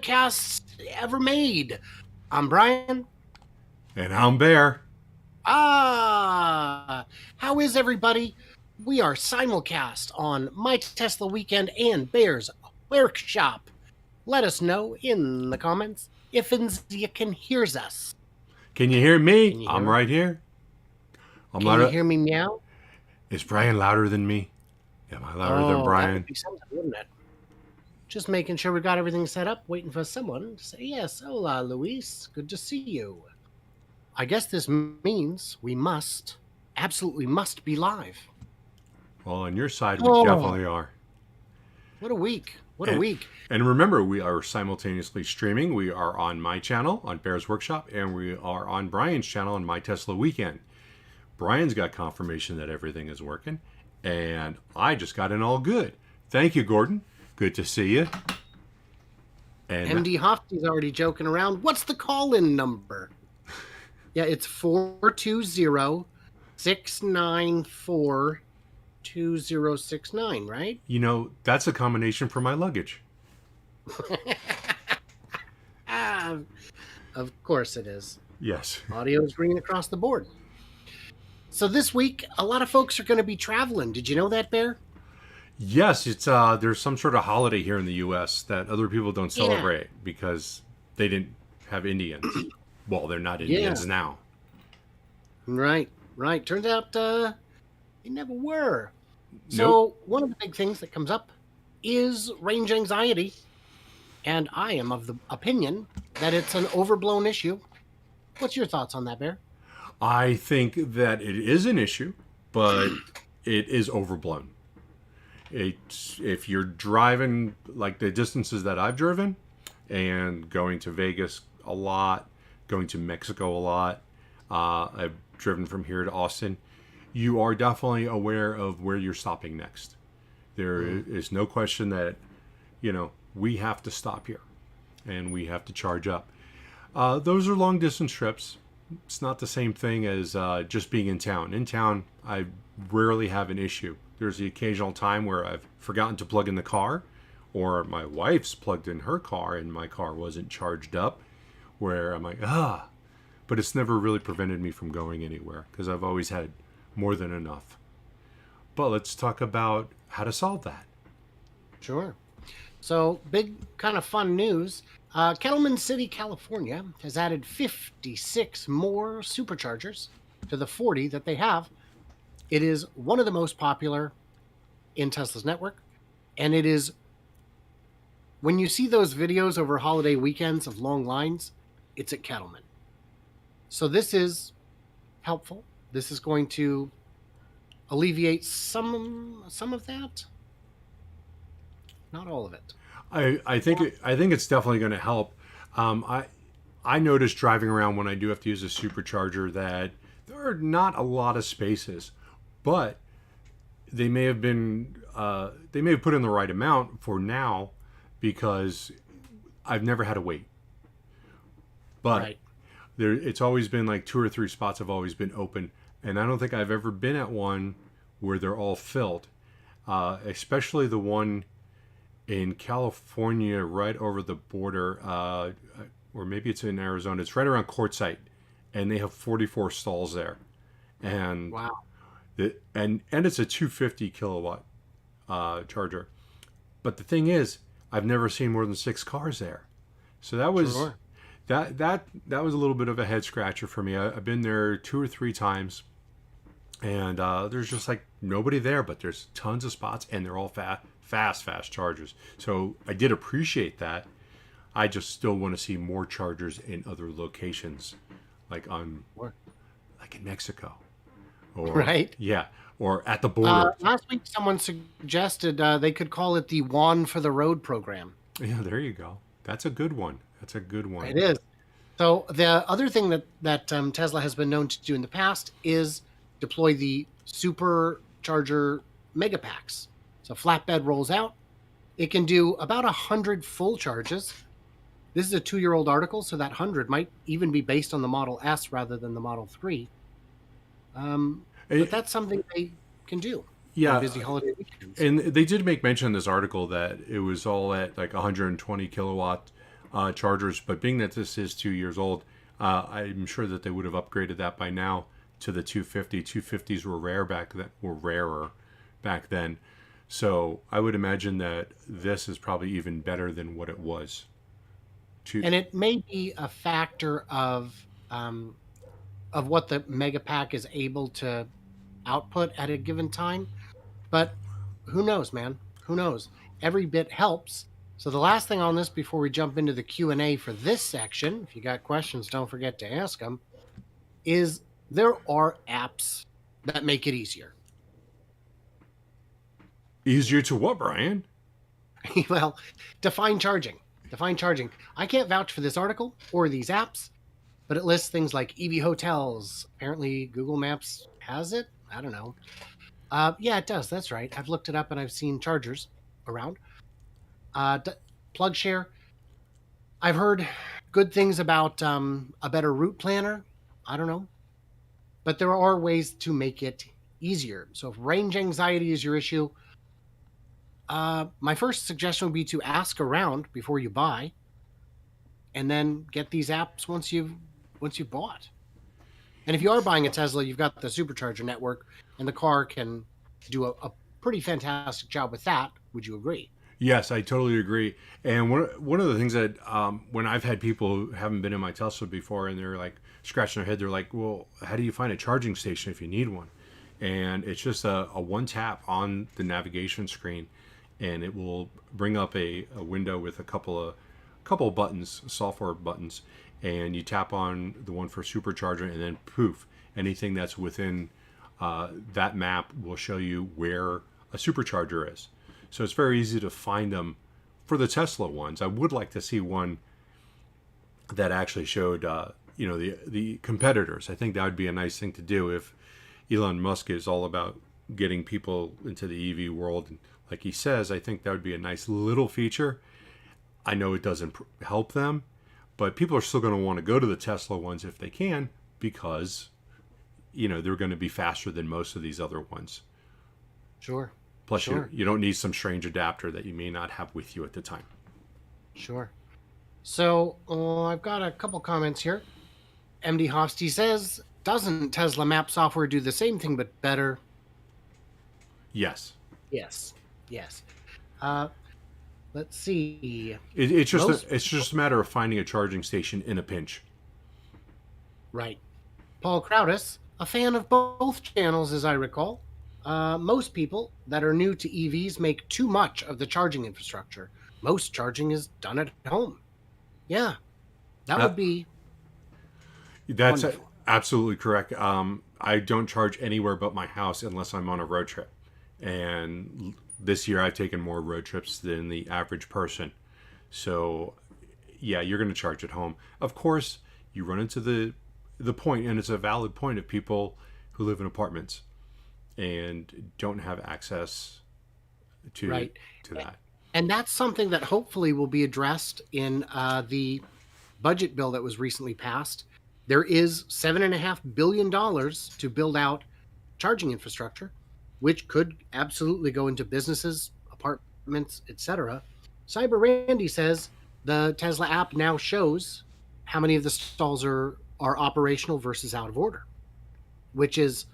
podcasts ever made. I'm Brian. And I'm Bear. How is everybody? We are simulcast on My Tesla Weekend and Bear's Workshop. Let us know in the comments if you can hear us. Can you hear me? Can you hear I'm us? right here. Can you hear me meow? Is Brian louder than me? Am I louder than Brian? That would be something, wouldn't it? Just making sure we got everything set up, waiting for someone to say, yes, hola, Luis. Good to see you. I guess this means we absolutely must be live. Well, on your side, we definitely are. What a week. What a week. And remember, we are simultaneously streaming. We are on my channel, on Bear's Workshop, and we are on Brian's channel, on My Tesla Weekend. Brian's got confirmation that everything is working, and I just got in all good. Thank you, Gordon. Good to see you. And MD Hofty's already joking around. What's the call-in number? Yeah, it's 420-694-2069, right? You know, that's a combination for my luggage. Of course it is. Yes. Audio is green across the board. So this week, a lot of folks are going to be traveling. Did you know that, Bear? Yes, it's there's some sort of holiday here in the U.S. that other people don't celebrate because they didn't have Indians. Well, they're not Indians now. Right. Turns out they never were. So one of the big things that comes up is range anxiety. And I am of the opinion that it's an overblown issue. What's your thoughts on that, Bear? I think that it is an issue, but it is overblown. If you're driving like the distances that I've driven and going to Vegas a lot, going to Mexico a lot, I've driven from here to Austin, you are definitely aware of where you're stopping next. There is no question that, we have to stop here and we have to charge up. Those are long distance trips. It's not the same thing as just being in town. In town, I rarely have an issue. There's the occasional time where I've forgotten to plug in the car, or my wife's plugged in her car and my car wasn't charged up, where I'm like, but it's never really prevented me from going anywhere because I've always had more than enough. But let's talk about how to solve that. Sure. So big kind of fun news. Kettleman City, California has added 56 more SuperChargers to the 40 that they have. It is one of the most popular in Tesla's network. And it is, when you see those videos over holiday weekends of long lines, it's at Kettleman. So this is helpful. This is going to alleviate some of that. Not all of it. I think it's definitely going to help. I noticed driving around when I do have to use a supercharger that there are not a lot of spaces, but they may have put in the right amount for now because I've never had to wait. But it's always been like 2 or 3 spots have always been open, and I don't think I've ever been at one where they're all filled. Especially the one in California, right over the border, or maybe it's in Arizona. It's right around Quartzsite, and they have 44 stalls there. And wow! And it's a 250 kilowatt charger. But the thing is, I've never seen more than 6 cars there. So that was that was a little bit of a head scratcher for me. I've been there 2 or 3 times, and there's just like nobody there, but there's tons of spots, and they're all fast chargers. So I did appreciate that. I just still want to see more chargers in other locations, like in Mexico, or or at the border. Last week, someone suggested they could call it the Juan for the Road program. Yeah, there you go. That's a good one. It is. So the other thing that Tesla has been known to do in the past is deploy the SuperCharger MegaPacks. So flatbed rolls out. It can do about 100 full charges. This is a 2-year-old article, so that 100 might even be based on the Model S rather than the Model 3. But that's something they can do. Yeah. Busy holiday weekends. And they did make mention in this article that it was all at like 120 kilowatt chargers. But being that this is 2 years old, I'm sure that they would have upgraded that by now to the 250. 250s were rarer back then. So I would imagine that this is probably even better than what it was. And it may be a factor of what the MegaPack is able to output at a given time. But who knows, man? Who knows? Every bit helps. So the last thing on this before we jump into the Q&A for this section, if you got questions, don't forget to ask them, is there are apps that make it easier. Easier to what, Brian? Well, define charging. Define charging. I can't vouch for this article or these apps, but it lists things like EV hotels. Apparently Google Maps has it. I don't know. Yeah, it does. That's right. I've looked it up and I've seen chargers around. Plug share. I've heard good things about a better route planner. I don't know. But there are ways to make it easier. So if range anxiety is your issue, my first suggestion would be to ask around before you buy, and then get these apps once you've bought. And if you are buying a Tesla, you've got the supercharger network, and the car can do a pretty fantastic job with that. Would you agree? Yes, I totally agree. And one of the things that when I've had people who haven't been in my Tesla before, and they're like scratching their head, they're like, "Well, how do you find a charging station if you need one?" And it's just a one tap on the navigation screen, and it will bring up a window with a couple of buttons, software buttons, and you tap on the one for supercharger, and then poof, anything that's within that map will show you where a supercharger is. So it's very easy to find them for the Tesla ones. I would like to see one that actually showed, the competitors. I think that would be a nice thing to do if Elon Musk is all about getting people into the EV world. And like he says, I think that would be a nice little feature. I know it doesn't help them, but people are still going to want to go to the Tesla ones if they can, because, they're going to be faster than most of these other ones. Sure. Plus, Sure. you don't need some strange adapter that you may not have with you at the time. Sure. So I've got a couple comments here. MD Hofsty says, doesn't Tesla map software do the same thing but better? Yes. Yes. Yes. Let's see. It's just a matter of finding a charging station in a pinch. Right. Paul Crowdis, a fan of both channels, as I recall. Most people that are new to EVs make too much of the charging infrastructure. Most charging is done at home. Yeah, that would be. That's wonderful. absolutely correct. I don't charge anywhere but my house unless I'm on a road trip. And this year I've taken more road trips than the average person. So, yeah, you're going to charge at home. Of course, you run into the point, and it's a valid point, of people who live in apartments and don't have access to that. And that's something that hopefully will be addressed in the budget bill that was recently passed. There is $7.5 billion to build out charging infrastructure, which could absolutely go into businesses, apartments, etc. Cyber Randy says the Tesla app now shows how many of the stalls are operational versus out of order, which is,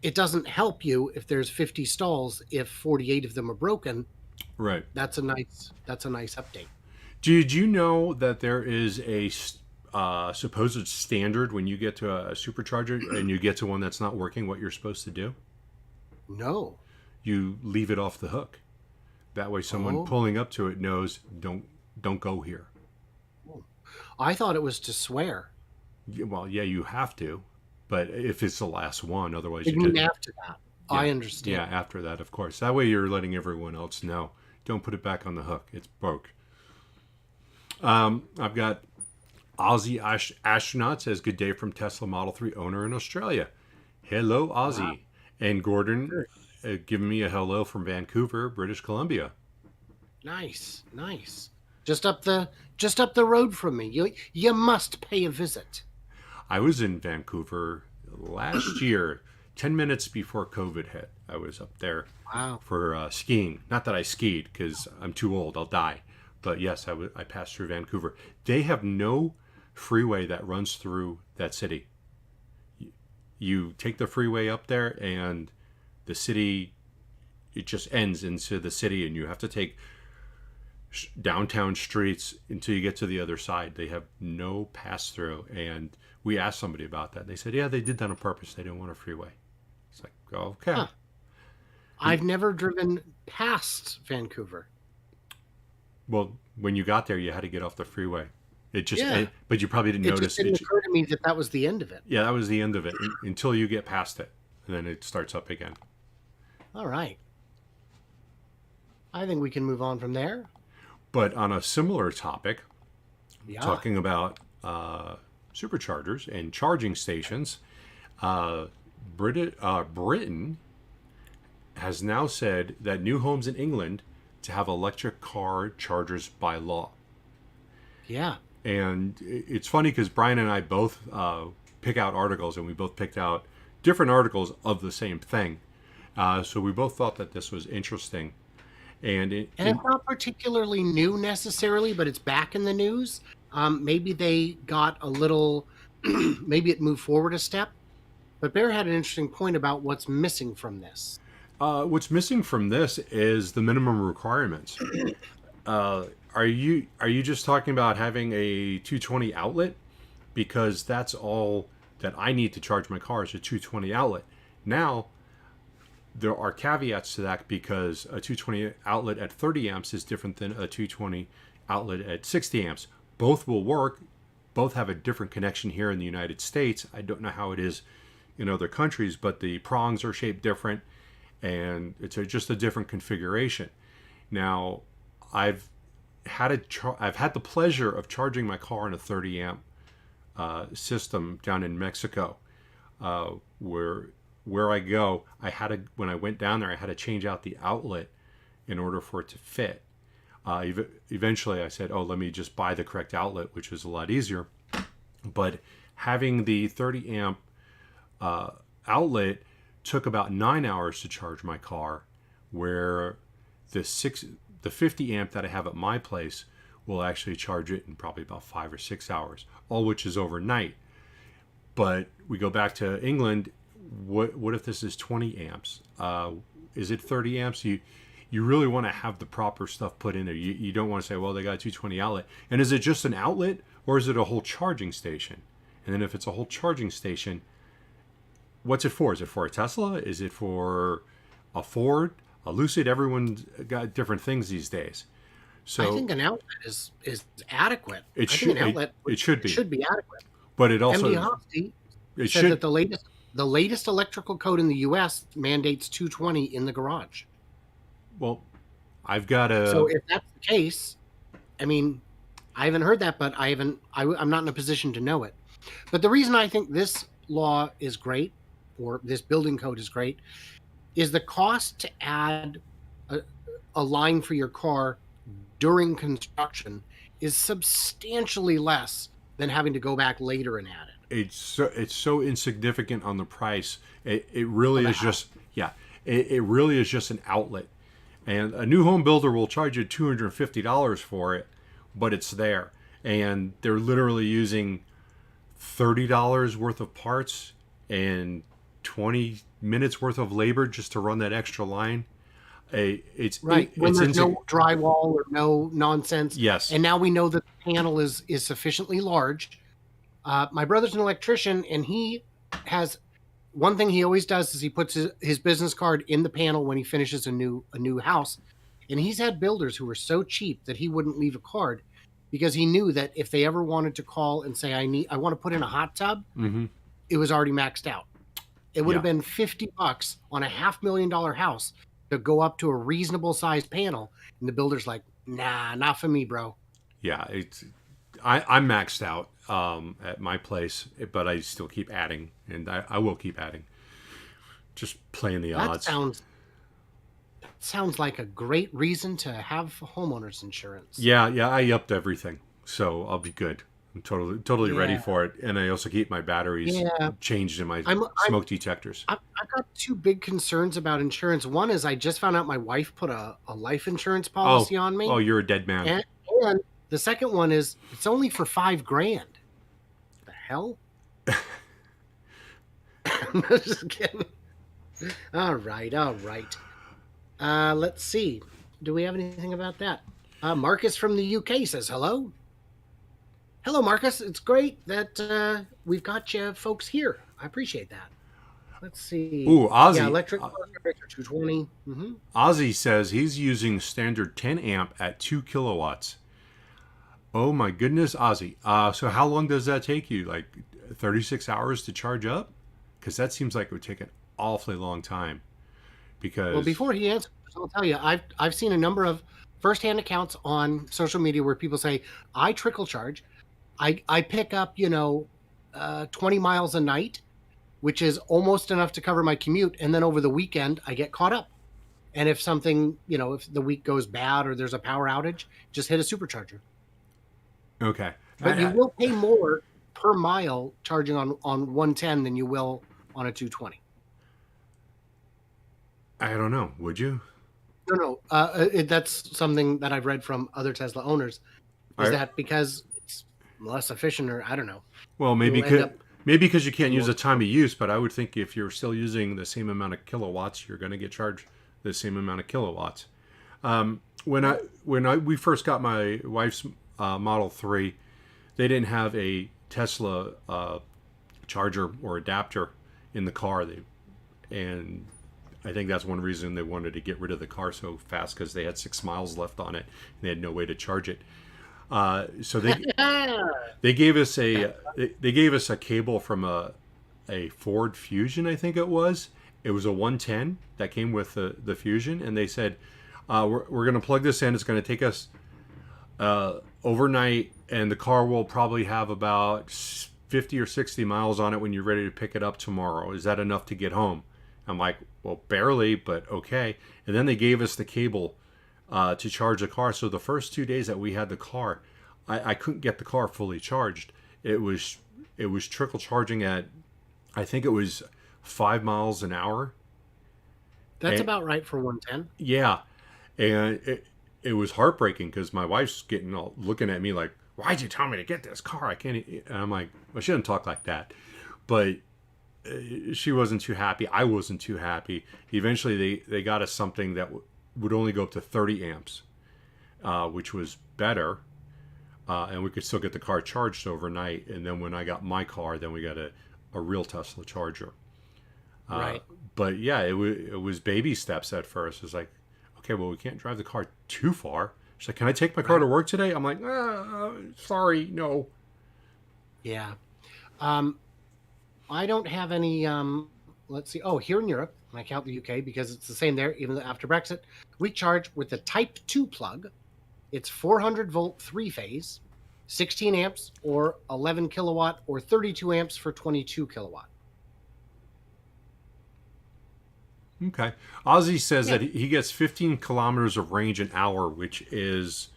it doesn't help you if there's 50 stalls if 48 of them are broken. Right. That's a nice update. Did you know that there is a supposed standard when you get to a supercharger and you get to one that's not working, what you're supposed to do? No. You leave it off the hook. That way someone pulling up to it knows, don't go here. I thought it was to swear. Well, yeah, you have to, but if it's the last one, otherwise You mean after that? Yeah, I understand. Yeah, after that, of course. That way you're letting everyone else know. Don't put it back on the hook. It's broke. I've got Aussie Astronaut says, good day from Tesla Model 3 owner in Australia. Hello, Aussie. Wow. And Gordon giving me a hello from Vancouver, British Columbia. Nice. Just up the road from me. You must pay a visit. I was in Vancouver last year, 10 minutes before COVID hit. I was up there for skiing. Not that I skied, because I'm too old. I'll die. But yes, I passed through Vancouver. They have no freeway that runs through that city. You take the freeway up there, and the city, it just ends into the city, and you have to take downtown streets until you get to the other side. They have no pass through. And we asked somebody about that. They said, yeah, they did that on purpose. They didn't want a freeway. It's like, okay. Huh. I've never driven past Vancouver. Well, when you got there, you had to get off the freeway. It just, Yeah. but you probably didn't It notice just didn't it. occur to me that was the end of it. Yeah, that was the end of it until you get past it, and then it starts up again. All right. I think we can move on from there. But on a similar topic, Yeah. talking about superchargers and charging stations, Britain has now said that new homes in England to have electric car chargers by law. Yeah. And it's funny because Brian and I both pick out articles, and we both picked out different articles of the same thing. So we both thought that this was interesting. And it's not particularly new necessarily, but it's back in the news. Maybe they got a little, maybe it moved forward a step. But Bear had an interesting point about what's missing from this. What's missing from this is the minimum requirements. Are you just talking about having a 220 outlet? Because that's all that I need to charge my car is a 220 outlet. Now, there are caveats to that because a 220 outlet at 30 amps is different than a 220 outlet at 60 amps. Both will work. Both have a different connection here in the United States. I don't know how it is in other countries, but the prongs are shaped different, and it's just a different configuration. Now, I've had the pleasure of charging my car in a 30 amp system down in Mexico, where I go. When I went down there, I had to change out the outlet in order for it to fit. Eventually, I said, "Oh, let me just buy the correct outlet," which was a lot easier. But having the 30 amp outlet took about 9 hours to charge my car, where the 50 amp that I have at my place will actually charge it in probably about 5 or 6 hours, all which is overnight. But we go back to England. What if this is 20 amps? Is it 30 amps? You really want to have the proper stuff put in there. You don't want to say, well, they got a 220 outlet. And is it just an outlet, or is it a whole charging station? And then if it's a whole charging station, what's it for? Is it for a Tesla? Is it for a Ford? A Lucid? Everyone's got different things these days. So I think an outlet is adequate. It should be adequate. But it also MD Hofsty said that the latest electrical code in the U.S. mandates 220 in the garage. Well, I've got a. So if that's the case, I mean, I haven't heard that, but I'm not in a position to know it. But the reason I think this law is great, or this building code is great, is the cost to add a line for your car during construction is substantially less than having to go back later and add it. It's so insignificant on the price. It really is just it really is just an outlet. And a new home builder will charge you $250 for it, but it's there. And they're literally using $30 worth of parts and 20 minutes worth of labor just to run that extra line. It's right. When there's no drywall or no nonsense. Yes. And now we know that the panel is sufficiently large. My brother's an electrician, and he has one thing he always does is he puts his business card in the panel when he finishes a new house. And he's had builders who were so cheap that he wouldn't leave a card because he knew that if they ever wanted to call and say, I want to put in a hot tub, it was already maxed out. It would have been $50 on a $500,000 house to go up to a reasonable sized panel. And the builder's like, nah, not for me, bro. Yeah, I'm maxed out at my place, but I still keep adding, and I will keep adding. Just playing the odds. That sounds like a great reason to have homeowners insurance. Yeah, I upped everything, so I'll be good. I'm totally ready for it, and I also keep my batteries changed in my smoke detectors. I've got two big concerns about insurance. One is I just found out my wife put a life insurance policy on me. Oh, you're a dead man. And the second one is it's only for $5,000. The hell? I'm just kidding. All right. Let's see. Do we have anything about that? Marcus from the UK says hello. Hello, Marcus. It's great that we've got you folks here. I appreciate that. Let's see. Ooh, Ozzy. Yeah, electric car 220. Mm-hmm. Ozzy says he's using standard 10 amp at 2 kilowatts. Oh my goodness, Ozzy. So how long does that take you? Like 36 hours to charge up? Because that seems like it would take an awfully long time. Because Well, before he answers, I'll tell you, I've seen a number of firsthand accounts on social media where people say, I trickle charge. I pick up, 20 miles a night, which is almost enough to cover my commute. And then over the weekend, I get caught up. And if something, if the week goes bad or there's a power outage, just hit a supercharger. okay. But you will pay more per mile charging on 110 than you will on a 220. I don't know. Would you? No. That's something that I've read from other Tesla owners. That because it's less efficient, or I don't know. Well, maybe because you can't use the time of use, but I would think if you're still using the same amount of kilowatts, you're going to get charged the same amount of kilowatts. When we first got my wife's Model 3, they didn't have a Tesla charger or adapter in the car. And I think that's one reason they wanted to get rid of the car so fast, because they had 6 miles left on it and they had no way to charge it. So they gave us a cable from a Ford Fusion, I think it was. It was a 110 that came with the Fusion, and they said we're going to plug this in. It's going to take us overnight, and the car will probably have about 50 or 60 miles on it when you're ready to pick it up tomorrow. Is that enough to get home? I'm like, well, barely, but okay. And then they gave us the cable to charge the car. So the first 2 days that we had the car, I couldn't get the car fully charged. It was trickle charging at, I think it was 5 miles an hour. That's about right for 110. Yeah. And it was heartbreaking because my wife's looking at me like, why'd you tell me to get this car? I can't. And I'm like, well, she doesn't talk like that. But she wasn't too happy. I wasn't too happy. Eventually, they got us something that would only go up to 30 amps, which was better. And we could still get the car charged overnight. And then when I got my car, then we got a real Tesla charger. Right. But yeah, it was baby steps at first. It was like, okay, well, we can't drive the car too far. She's like, can I take my car to work today? I'm like, sorry, no. Yeah. I don't have any, let's see. Oh, here in Europe, and I count the UK because it's the same there, even after Brexit, we charge with the Type 2 plug. It's 400 volt 3-phase, 16 amps or 11 kilowatt, or 32 amps for 22 kilowatt. Okay. Ozzy says that he gets 15 kilometers of range an hour, which is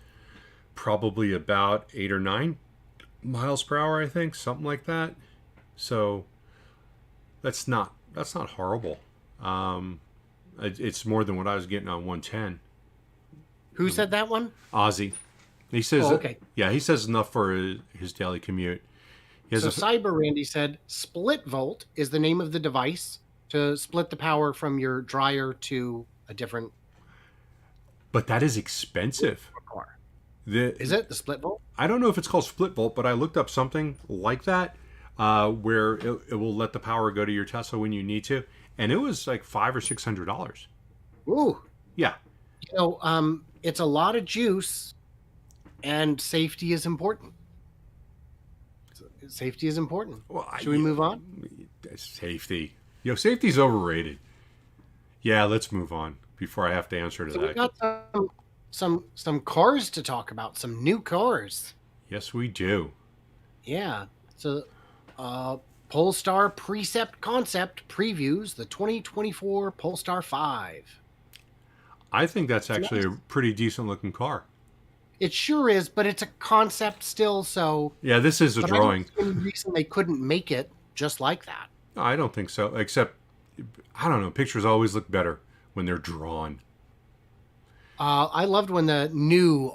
probably about 8 or 9 miles per hour, I think, something like that. So that's not horrible. It's more than what I was getting on 110. Who said that one? Ozzy. He says, okay. Yeah, he says enough for his daily commute. So Cyber Randy said, split volt is the name of the device to split the power from your dryer to a different. But that is expensive. Car. Is it the split volt? I don't know if it's called split volt, but I looked up something like that where it will let the power go to your Tesla when you need to, and it was like $500 or $600. Ooh. Yeah. It's a lot of juice, and safety is important. Safety is important. Well, should we move on? Safety. Safety's overrated. Yeah, let's move on before I have to answer to that. We got some cars to talk about, some new cars. Yes, we do. Yeah. So, Polestar Precept Concept previews the 2024 Polestar 5. I think that's actually a pretty decent looking car. It sure is, but it's a concept still, so... Yeah, this is a drawing. I don't see any reason they couldn't make it just like that. No, I don't think so, except, I don't know, pictures always look better when they're drawn. I loved when the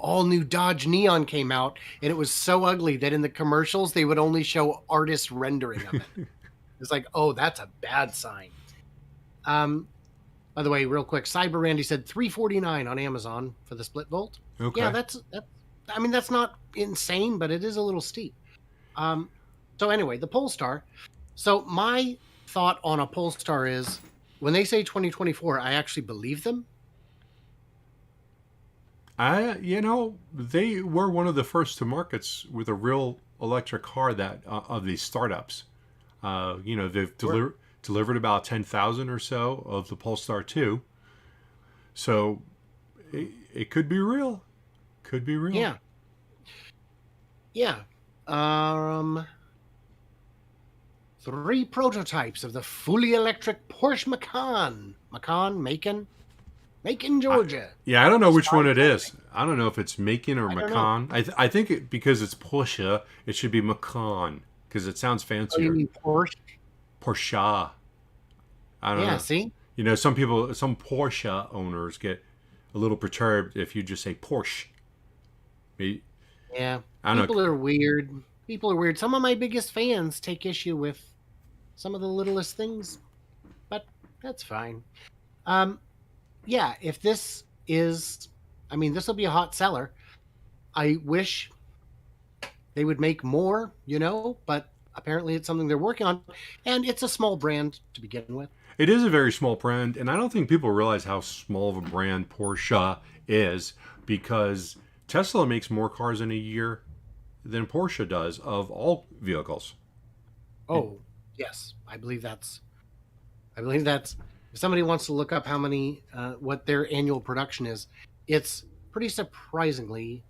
all new Dodge Neon came out, and it was so ugly that in the commercials they would only show artist rendering of it. It's like, oh, that's a bad sign. Um, by the way, real quick, Cyber Randy said $349 on Amazon for the split volt. Yeah, Okay. that's. I mean, that's not insane, but it is a little steep. So anyway, the Polestar. So my thought on a Polestar is when they say 2024, I actually believe them. They were one of the first to markets with a real electric car that of these startups. They've delivered about 10,000 or so of the Polestar 2. So it could be real. Could be real. Yeah. Yeah. Um, 3 prototypes of the fully electric Porsche Macan. Macon, Georgia. I don't know which one it is. I don't know if it's Macon or I don't know. Macan. I think because it's Porsche, it should be Macan because it sounds Oh, you fancier. mean Porsche? Porsche. I don't Yeah, know. see? Some Porsche owners get a little perturbed if you just say Porsche. Maybe, Yeah. I don't know. People are weird. People are weird. Some of my biggest fans take issue with some of the littlest things, but that's fine. Um, yeah, if this is, I mean, this will be a hot seller. I wish they would make more, but apparently it's something they're working on, and it's a small brand to begin with. It is a very small brand, and I don't think people realize how small of a brand Porsche is because Tesla makes more cars in a year than Porsche does of all vehicles. Oh, yes, I believe that's. If somebody wants to look up how many, what their annual production is, it's pretty surprisingly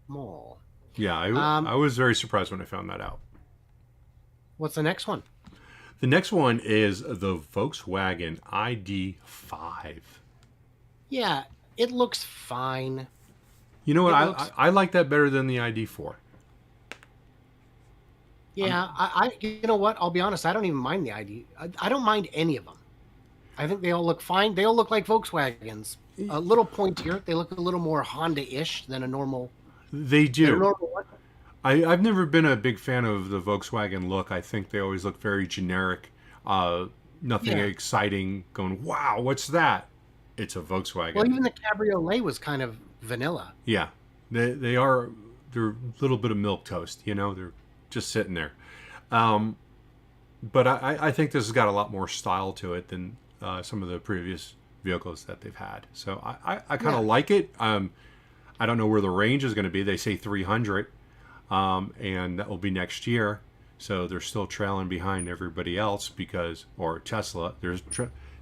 small. Yeah, Um, I was very surprised when I found that out. what's the next one? The next one is the Volkswagen ID.5. Yeah, it looks fine. You know what? It looks. I like that better than the ID.4. Yeah, you know what? I'll be honest. I don't even mind the ID. I don't mind any of them. I think they all look fine. They all look like Volkswagens. A little pointier. They look a little more Honda-ish than a normal. They Than a do. normal one. I've never been a big fan of the Volkswagen look. I think they always look very generic. Nothing Yeah. exciting. Going, wow, what's that? It's a Well, Volkswagen. even the Cabriolet was kind of vanilla. Yeah, they are. They're a little bit of milk toast. They're just sitting there. Um, but I think this has got a lot more style to it than some of the previous vehicles that they've had. So I kind Yeah. of like it. I don't know where the range is going to be. They say 300, and that will be next year. So they're still trailing behind everybody else or Tesla. They're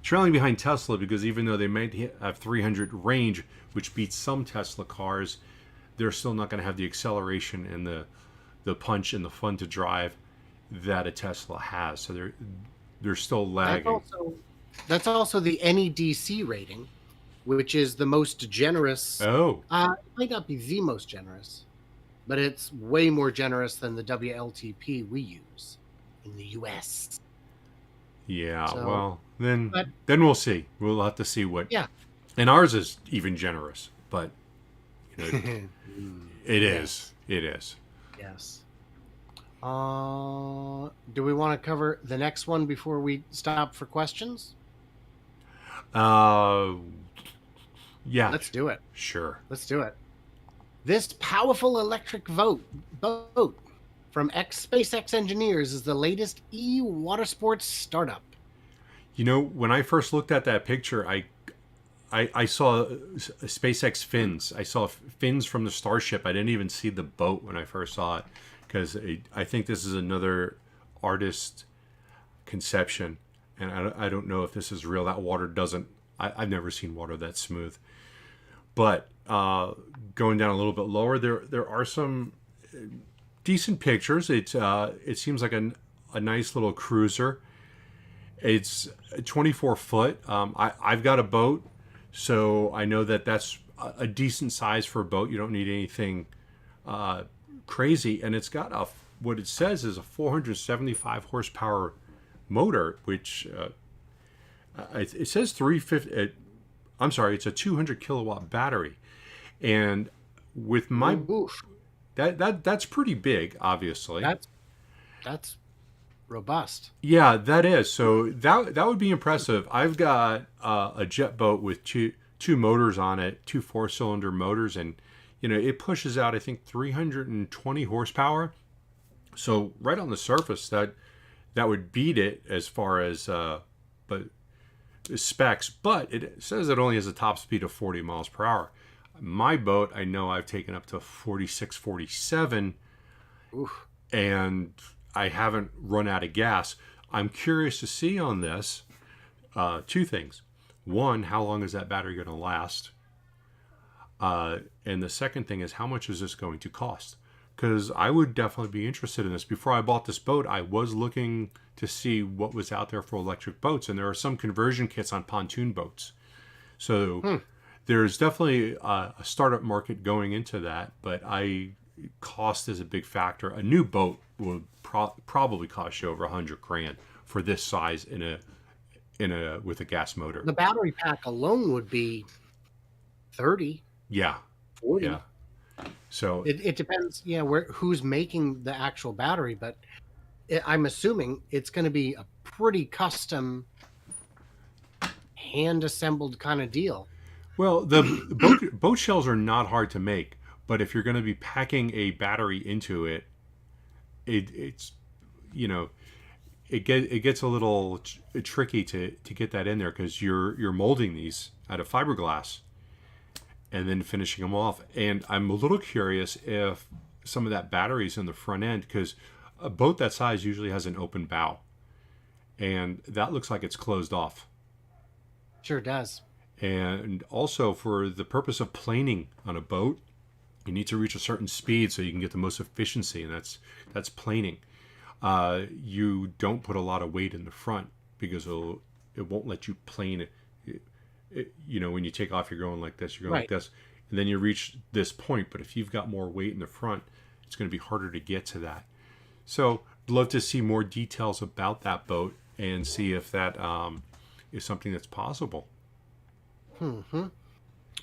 trailing behind Tesla because even though they might have 300 range, which beats some Tesla cars, they're still not going to have the acceleration and the punch and the fun to drive that a Tesla has. So they're still That's lagging. also that's also the NEDC rating, which is the most generous. Oh, It might not be the most generous, but it's way more generous than the WLTP we use in the US. yeah. So, Well, then but then we'll see. We'll have to see what. yeah. And ours is even generous, but Mm, it yes, is. It is. yes. Do we want to cover the next one before we stop for questions? Uh, yeah. Let's do it. Sure. Let's do it. This powerful electric boat from SpaceX engineers is the latest water sports startup. When I first looked at that picture, I saw SpaceX fins. I saw fins from the Starship. I didn't even see the boat when I first saw it because I think this is another artist conception, and I don't know if this is real. That water doesn't. I've never seen water that smooth. But going down a little bit lower, there are some decent pictures. It seems like a nice little cruiser. It's 24 foot. I've got a boat, so I know that that's a decent size for a boat. You don't need anything crazy, and it's got what it says is a 475 horsepower motor, which it says 350. I'm sorry, it's a 200 kilowatt battery. And with my Oof. that's pretty big, obviously. That's robust. Yeah, that is. So that would be impressive. I've got a jet boat with two motors on it, two 4-cylinder motors, and it pushes out I think 320 horsepower. So right on the surface, that would beat it as far as but specs. But it says it only has a top speed of 40 miles per hour. My boat, I know I've taken up to 46, 47, Oof. and I haven't run out of gas. I'm curious to see on this two things. One, how long is that battery going to last? And the second thing is, how much is this going to cost? Because I would definitely be interested in this. Before I bought this boat, I was looking to see what was out there for electric boats, and there are some conversion kits on pontoon boats. So there's definitely a startup market going into that, but cost is a big factor. A new boat would probably cost you over $100,000 for this size with a gas motor. The battery pack alone would be 30, Yeah, 40. yeah. So It depends, who's making the actual battery, but I'm assuming it's going to be a pretty custom, hand-assembled kind of deal. well, the boat shells are not hard to make, but if you're going to be packing a battery into it, it's it gets a little tricky to get that in there because you're molding these out of fiberglass and then finishing them off. And I'm a little curious if some of that battery's in the front end, because a boat that size usually has an open bow, and that looks like it's closed off. Sure does. And also, for the purpose of planing on a boat, you need to reach a certain speed so you can get the most efficiency, and that's planing. You don't put a lot of weight in the front because it won't let you plane. When you take off, you're going like this, you're going like this, and then you reach this point. But if you've got more weight in the front, it's going to be harder to get to that. So I'd love to see more details about that boat and see if that is something that's possible.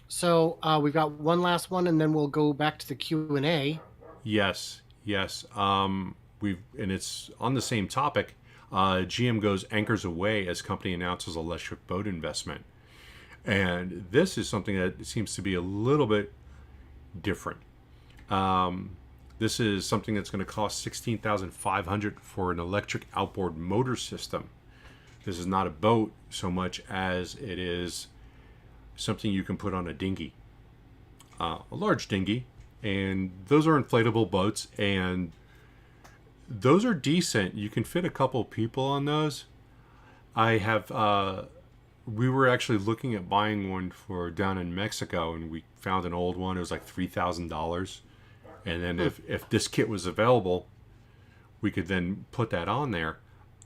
So we've got one last one, and then we'll go back to the Q&A. Yes. And it's on the same topic. GM goes anchors away as company announces electric boat investment. And this is something that seems to be a little bit different. This is something that's going to cost $16,500 for an electric outboard motor system. This is not a boat so much as it is something you can put on a dinghy, a large dinghy, and those are inflatable boats, and those are decent. You can fit a couple people on those. We were actually looking at buying one for down in Mexico, and we found an old one. It was like $3,000. And then if this kit was available, we could then put that on there.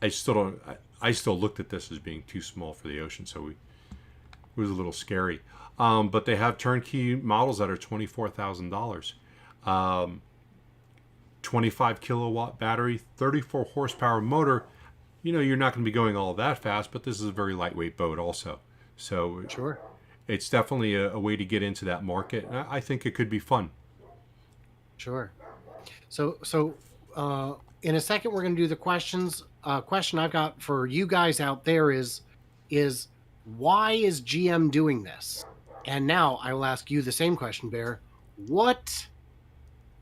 I still looked at this as being too small for the ocean, so it was a little scary. But they have turnkey models that are $24,000. 25 kilowatt battery, 34 horsepower motor. You're not going to be going all that fast, but this is a very lightweight boat also. So Sure. It's definitely a way to get into that market. I think it could be fun. Sure. So in a second, we're going to do the questions. Question I've got for you guys out there is why is GM doing this? And now I will ask you the same question, Bear. What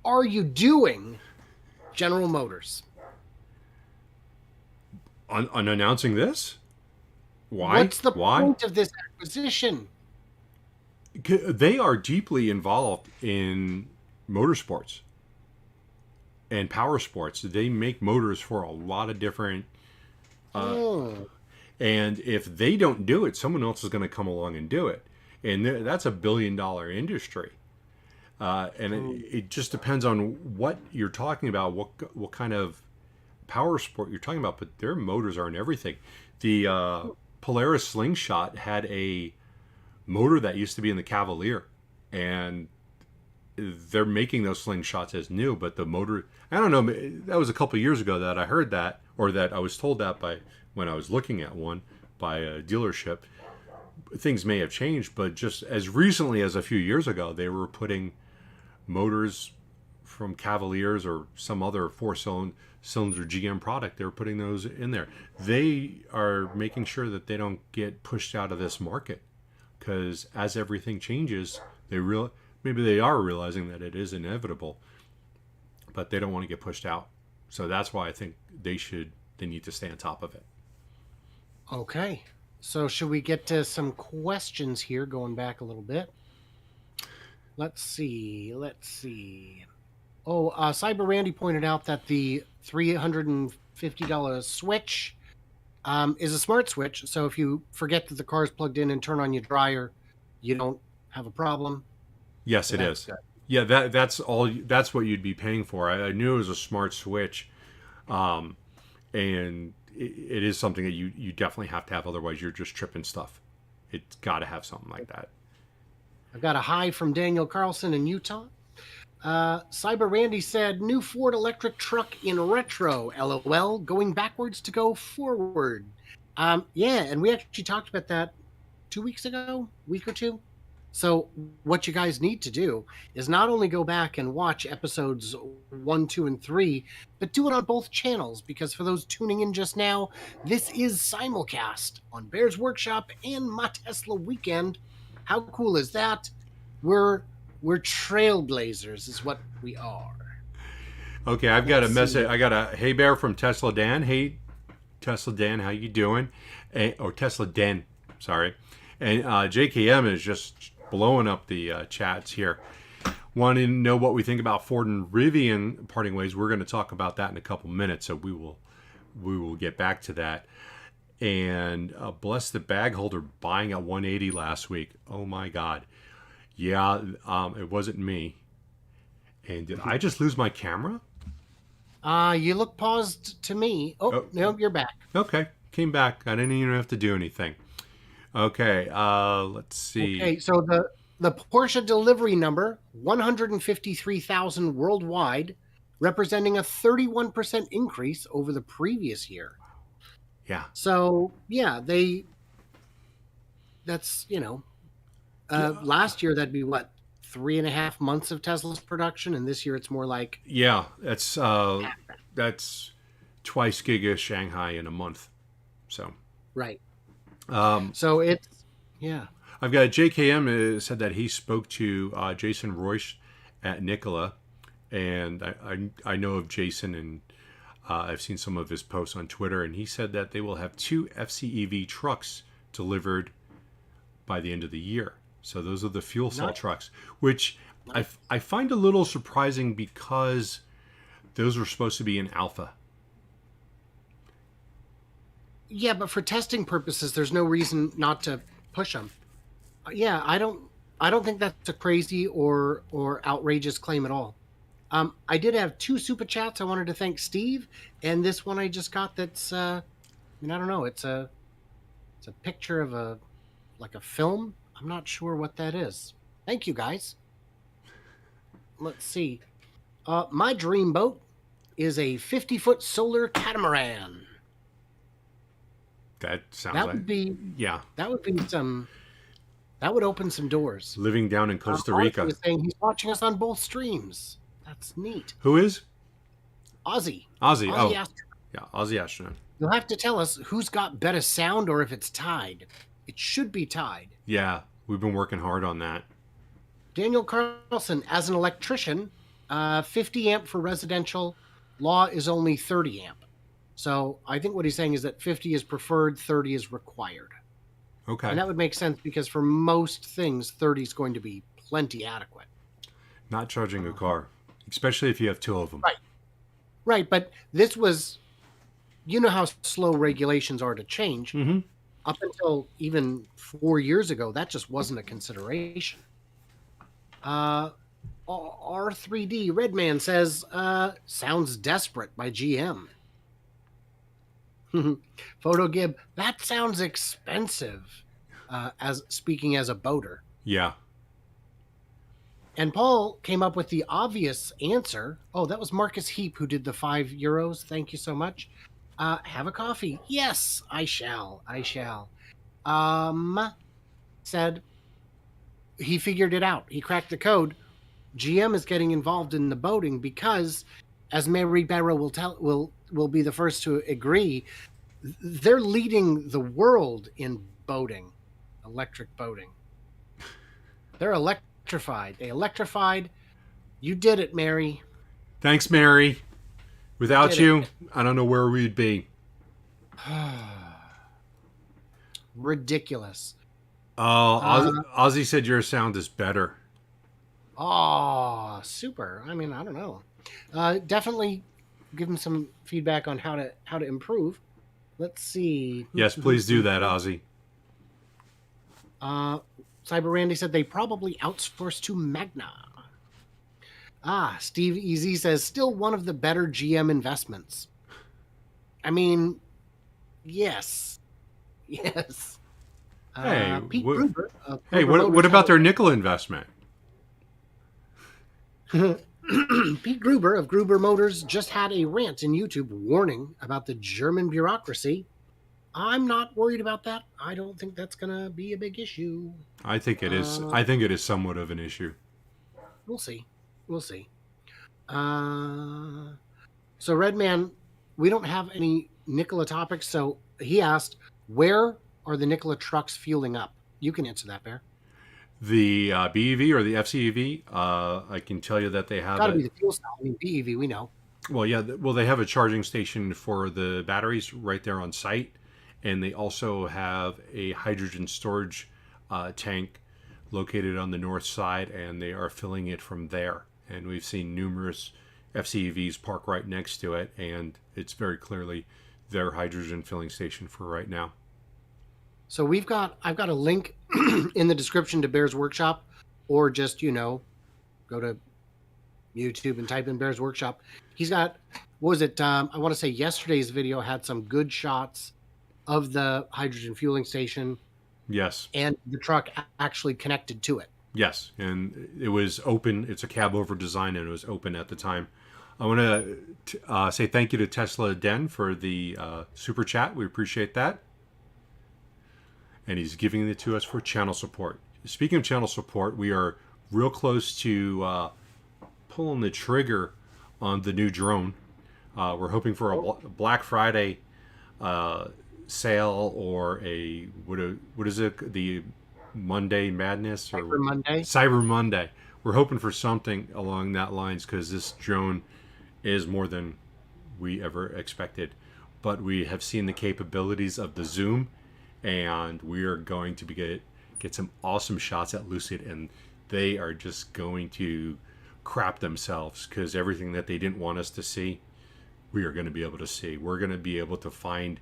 are you doing, General Motors? On announcing this? Why? What's the point of this acquisition? They are deeply involved in motorsports and power sports. They make motors for a lot of different and if they don't do it, someone else is going to come along and do it, and that's $1 billion industry. And it just depends on what you're talking about, what kind of power sport you're talking about, but their motors are in everything. The Polaris Slingshot had a motor that used to be in the Cavalier, and they're making those slingshots as new, but the motor, I don't know, that was a couple of years ago that I heard that, or that I was told that by when I was looking at one by a dealership. things may have changed, but just as recently as a few years ago, they were putting motors from Cavaliers or some other four-cylinder GM product. They were putting those in there. They are making sure that they don't get pushed out of this market, because as everything changes, maybe they are realizing that it is inevitable, but they don't want to get pushed out. So that's why I think they need to stay on top of it. Okay. So should we get to some questions here, going back a little bit? Let's see. Oh, Cyber Randy pointed out that the $350 switch is a smart switch. So if you forget that the car is plugged in and turn on your dryer, you don't have a problem. Yes, So it that's is. good. Yeah, that's all. That's what you'd be paying for. I knew it was a smart switch, and it is something that you definitely have to have. Otherwise, you're just tripping stuff. It's got to have something like that. I've got a hi from Daniel Carlson in Utah. Cyber Randy said, new Ford electric truck in retro, LOL, going backwards to go forward. Yeah, and we actually talked about that 2 weeks ago, week or two. So what you guys need to do is not only go back and watch episodes 1, 2, and 3, but do it on both channels, because for those tuning in just now, this is simulcast on Bears Workshop and My Tesla Weekend. How cool is that? We're trailblazers is what we are. Okay, I've got a Let's message. see. I got a hey bear from Tesla Dan. Hey, Tesla Dan, how you doing? Or Tesla Den, sorry. And JKM is just blowing up the chats here. Wanting to know what we think about Ford and Rivian parting ways. We're going to talk about that in a couple minutes, so we will get back to that. And bless the bag holder buying at 180 last week. Oh my God. Yeah, it wasn't me. And did I just lose my camera? You look paused to me. Oh, no, you're back. Okay, came back. I didn't even have to do anything. Okay, let's see. Okay, so the Porsche delivery number, 153,000 worldwide, representing a 31% increase over the previous year. Yeah. So, yeah, that's, last year that'd be what, 3.5 months of Tesla's production, and this year it's more like... Yeah, that's twice Giga Shanghai in a month. So. Right. So it's, yeah. I've got JKM said that he spoke to Jason Royce at Nikola, and I know of Jason, and I've seen some of his posts on Twitter, and he said that they will have 2 FCEV trucks delivered by the end of the year. So those are the fuel cell trucks, which I find a little surprising, because those were supposed to be in alpha. Yeah, but for testing purposes, there's no reason not to push them. Yeah, I don't think that's a crazy or outrageous claim at all. I did have 2 super chats. I wanted to thank Steve, and this one I just got. That's I don't know. It's a picture of a film. I'm not sure what that is. Thank you, guys. Let's see. My dream boat is a 50-foot solar catamaran. That sounds That like... would be... Yeah. That would be some... That would open some doors. Living down in Costa Rica. Was saying he's watching us on both streams. That's neat. Who is? Ozzy. Ozzy. Oh, Astronaut. yeah, Ozzy Astronaut. You'll have to tell us who's got better sound, or if it's tied. It should be tied. Yeah, we've been working hard on that. Daniel Carlson, as an electrician, 50 amp for residential. Law is only 30 amp. So I think what he's saying is that 50 is preferred, 30 is required. Okay. And that would make sense, because for most things, 30 is going to be plenty adequate. Not charging a car, especially if you have 2 of them. Right. Right, but this was... You know how slow regulations are to change. Mm-hmm. Up until even 4 years ago, that just wasn't a consideration. R3D Redman says, sounds desperate by GM. Photo Gib, that sounds expensive, as speaking as a boater. Yeah. And Paul came up with the obvious answer. Oh, that was Marcus Heap who did the €5. Thank you so much. Have a coffee. Yes, I shall. said he figured it out. He cracked the code. GM is getting involved in the boating because, as Mary Barrow will be the first to agree, they're leading the world in boating, electric boating. They're electrified. They electrified. You did it, Mary. Thanks, Mary. Without you, it. I don't know where we'd be. Ridiculous. Ozzy said your sound is better. Oh, super. I mean, I don't know. Definitely give him some feedback on how to improve. Let's see. Yes, please do that, Ozzy. Cyber Randy said they probably outsourced to Magna. Steve EZ says still one of the better GM investments. I mean, yes. Yes. Hey, Pete Gruber, what about their Nikola investment? Pete Gruber of Gruber Motors just had a rant in YouTube warning about the German bureaucracy. I'm not worried about that. I don't think that's going to be a big issue. I think it is. I think it is somewhat of an issue. We'll see. We'll see. So Redman, we don't have any Nikola topics. So he asked, where are the Nikola trucks fueling up? You can answer that, Bear. The BEV or the FCEV, I can tell you that they have. Got to be the fuel cell. I mean, BEV, we know. Well, yeah. Well, they have a charging station for the batteries right there on site, and they also have a hydrogen storage tank located on the north side, and they are filling it from there. And we've seen numerous FCEVs park right next to it, and it's very clearly their hydrogen filling station for right now. So I've got a link in the description to Bear's Workshop, or just, go to YouTube and type in Bear's Workshop. He's got, what was it? I want to say yesterday's video had some good shots of the hydrogen fueling station. Yes. And the truck actually connected to it. Yes. And it was open. It's a cab over design, and it was open at the time. I want to say thank you to Tesla Den for the super chat. We appreciate that. And he's giving it to us for channel support. Speaking of channel support, we are real close to pulling the trigger on the new drone. We're hoping for a Black Friday sale, or what is it? The Monday Madness, or Cyber Monday. We're hoping for something along that lines, because this drone is more than we ever expected. But we have seen the capabilities of the zoom, and we are going to get some awesome shots at Lucid, and they are just going to crap themselves, because everything that they didn't want us to see, we are going to be able to see. We're going to be able to find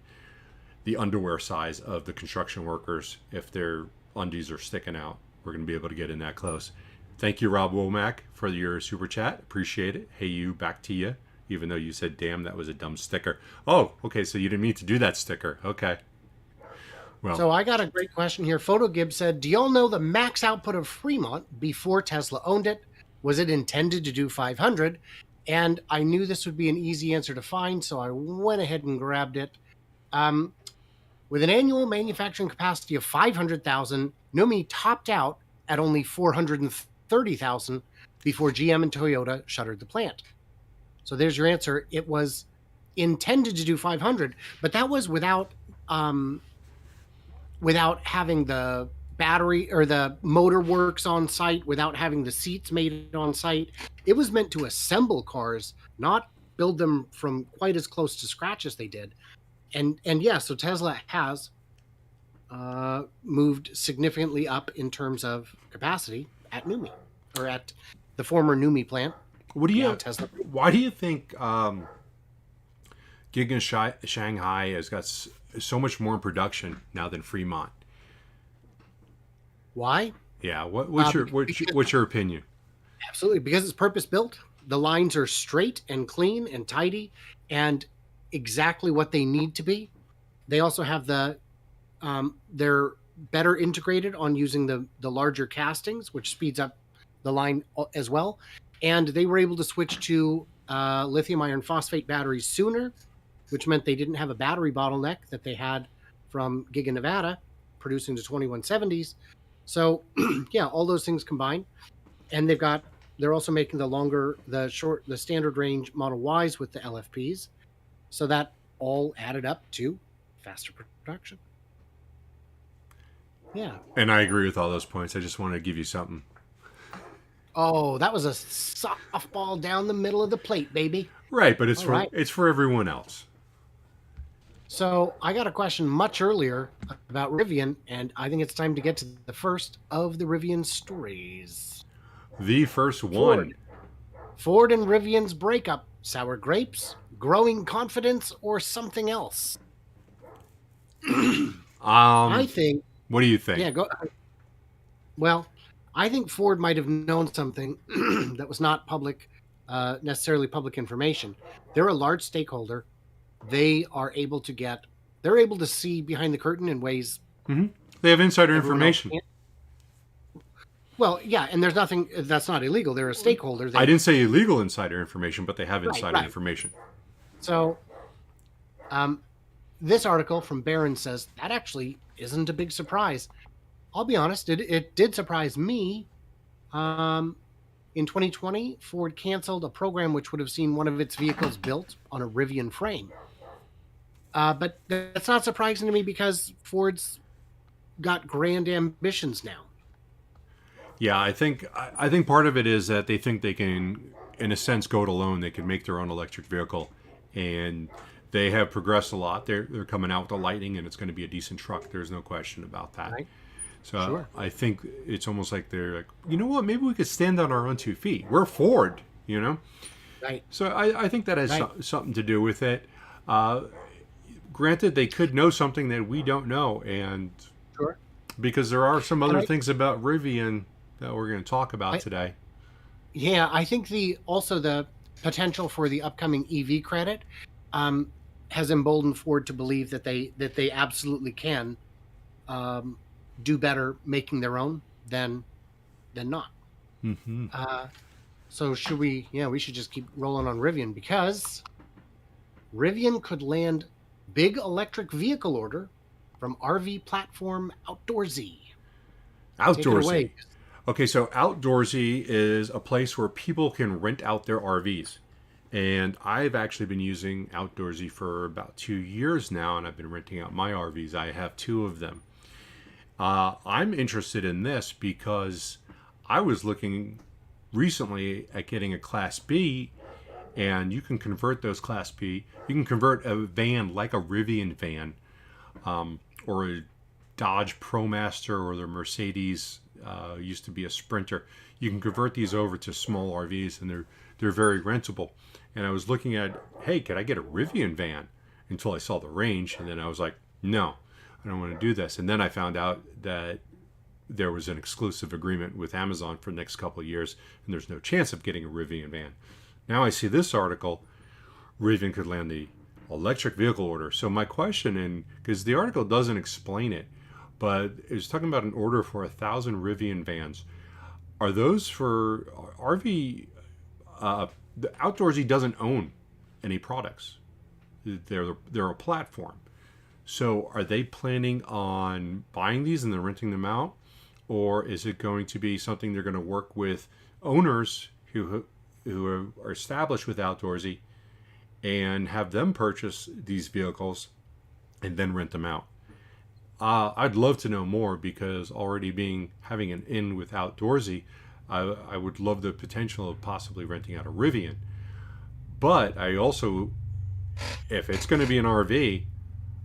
the underwear size of the construction workers if their undies are sticking out. We're going to be able to get in that close. Thank you, Rob Womack, for your super chat. Appreciate it. Hey, you, back to you. Even though you said, damn, that was a dumb sticker. Oh, okay, so you didn't mean to do that sticker. Okay. Well, so I got a great question here. PhotoGib said, do y'all know the max output of Fremont before Tesla owned it? Was it intended to do 500? And I knew this would be an easy answer to find, so I went ahead and grabbed it. With an annual manufacturing capacity of 500,000, NUMMI topped out at only 430,000 before GM and Toyota shuttered the plant. So there's your answer. It was intended to do 500, but that was without having the battery or the motor works on site, without having the seats made on site. It was meant to assemble cars, not build them from quite as close to scratch as they did. And yeah, so Tesla has moved significantly up in terms of capacity at NUMMI, or at the former NUMMI plant. Tesla. Why do you think Giga Shanghai has got so much more in production now than Fremont? Why? Yeah, what's your opinion? Absolutely, because it's purpose built. The lines are straight and clean and tidy, and exactly what they need to be. They also have they're better integrated on using the larger castings, which speeds up the line as well. And they were able to switch to lithium iron phosphate batteries sooner, which meant they didn't have a battery bottleneck that they had from Giga Nevada producing the 2170s. So yeah, all those things combined, and they're also making the standard range Model Ys with the LFPs. So that all added up to faster production. Yeah. And I agree with all those points. I just wanted to give you something. Oh, that was a softball down the middle of the plate, baby. Right, but All right. it's for everyone else. So I got a question much earlier about Rivian, and I think it's time to get to the first of the Rivian stories. The first one. Ford and Rivian's breakup. Sour grapes, growing confidence, or something else? I think. What do you think? Yeah, go. Well, I think Ford might have known something that was not necessarily public information. They're a large stakeholder. They're able to see behind the curtain in ways. Mm-hmm. They have insider information. Well, yeah, and there's nothing that's not illegal. They're a stakeholder. I didn't say illegal insider information, but they have insider information. So, this article from Barron says that actually isn't a big surprise. I'll be honest, it did surprise me. In 2020, Ford canceled a program which would have seen one of its vehicles built on a Rivian frame. But that's not surprising to me because Ford's got grand ambitions now. Yeah, I think part of it is that they think they can, in a sense, go it alone. They can make their own electric vehicle, and they have progressed a lot. They're coming out with the Lightning, and it's going to be a decent truck. There's no question about that. Right. So sure. I think it's almost like they're like, you know what? Maybe we could stand on our own 2 feet. We're Ford, you know. Right. So I think that has something to do with it. Granted, they could know something that we don't know, and sure, because there are some other things about Rivian that we're going to talk about today. Yeah, I think also the potential for the upcoming EV credit has emboldened Ford to believe that they absolutely can do better making their own than not. Mm-hmm. So should we? Yeah, we should just keep rolling on Rivian because Rivian could land big electric vehicle order from RV platform Outdoorsy. Outdoorsy. Okay, so Outdoorsy is a place where people can rent out their RVs. And I've actually been using Outdoorsy for about 2 years now, and I've been renting out my RVs. I have 2 of them. I'm interested in this because I was looking recently at getting a Class B, and you can convert those Class B. You can convert a van like a Rivian van or a Dodge ProMaster or the Mercedes used to be a Sprinter. You can convert these over to small RVs, and they're very rentable. And I was looking at, hey, could I get a Rivian van? Until I saw the range, and then I was like, no, I don't want to do this. And then I found out that there was an exclusive agreement with Amazon for the next couple of years, and there's no chance of getting a Rivian van. Now I see this article, Rivian could land the electric vehicle order. So my question, and because the article doesn't explain it, but it's talking about an order for 1,000 Rivian vans. Are those for RV? The Outdoorsy doesn't own any products. They're a platform. So are they planning on buying these and then renting them out? Or is it going to be something they're going to work with owners who are established with Outdoorsy and have them purchase these vehicles and then rent them out? I'd love to know more because already having an in with Outdoorsy, I would love the potential of possibly renting out a Rivian. But I also, if it's going to be an RV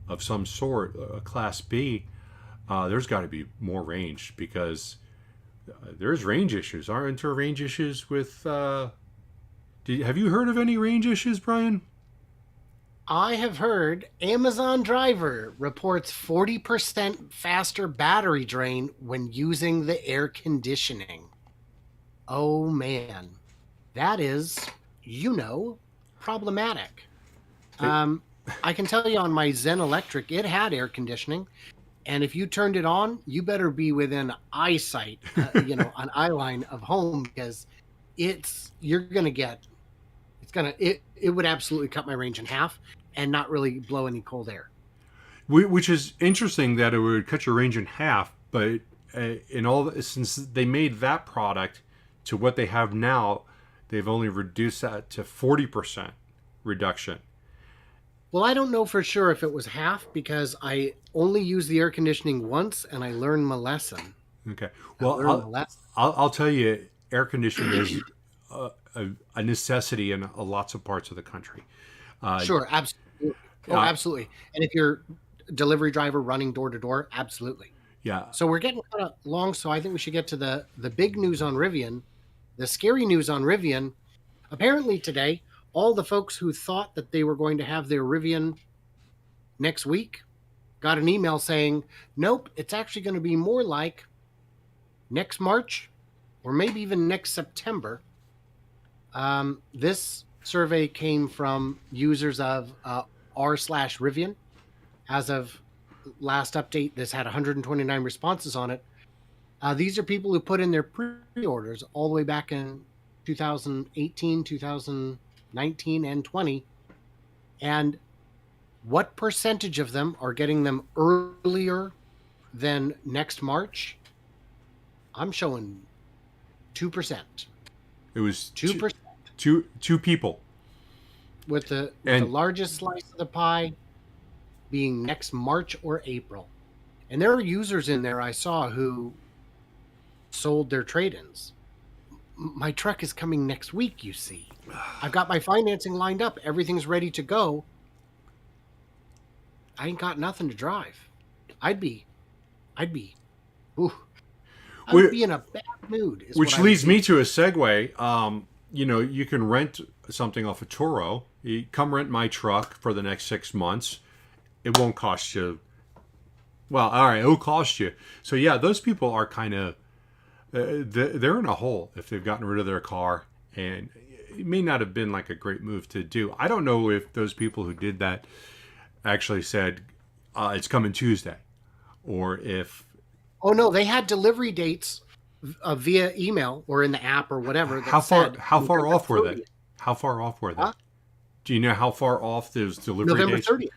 of some sort, a Class B, there's got to be more range because there's range issues. Aren't there range issues with... have you heard of any range issues, Brian? I have heard Amazon driver reports 40% faster battery drain when using the air conditioning. Oh man, that is, problematic. I can tell you on my Zen Electric, it had air conditioning, and if you turned it on, you better be within eyesight, an eye line of home because it would absolutely cut my range in half and not really blow any cold air. Which is interesting that it would cut your range in half, but since they made that product to what they have now, they've only reduced that to 40% reduction. Well, I don't know for sure if it was half because I only used the air conditioning once and I learned my lesson. Okay. I Well, learned my lesson. I'll tell you, air conditioning is a necessity in lots of parts of the country. Sure, absolutely. Oh, absolutely. And if you're a delivery driver running door to door, absolutely. Yeah. So we're getting kind of long, so I think we should get to the big news on Rivian, the scary news on Rivian. Apparently today, all the folks who thought that they were going to have their Rivian next week got an email saying, nope, it's actually going to be more like next March or maybe even next September. This survey came from users of r/Rivian. As of last update, this had 129 responses on it. These are people who put in their pre-orders all the way back in 2018, 2019, and 20. And what percentage of them are getting them earlier than next March? I'm showing 2%. It was 2%. Two people. With the largest slice of the pie being next March or April. And there are users in there I saw who sold their trade-ins. My truck is coming next week, you see. I've got my financing lined up. Everything's ready to go. I ain't got nothing to drive. I'd be in a bad mood. Which leads me to a segue. You can rent something off of Turo. You come rent my truck for the next 6 months. It won't cost you. Well, all right, it'll cost you. So yeah, those people are kind of they're in a hole if they've gotten rid of their car, and it may not have been like a great move to do. I don't know if those people who did that actually said it's coming Tuesday, or if. Oh no, they had delivery dates via email or in the app or whatever. How far off were they? How far off were they? Huh? Do you know how far off those delivery dates? November 30th.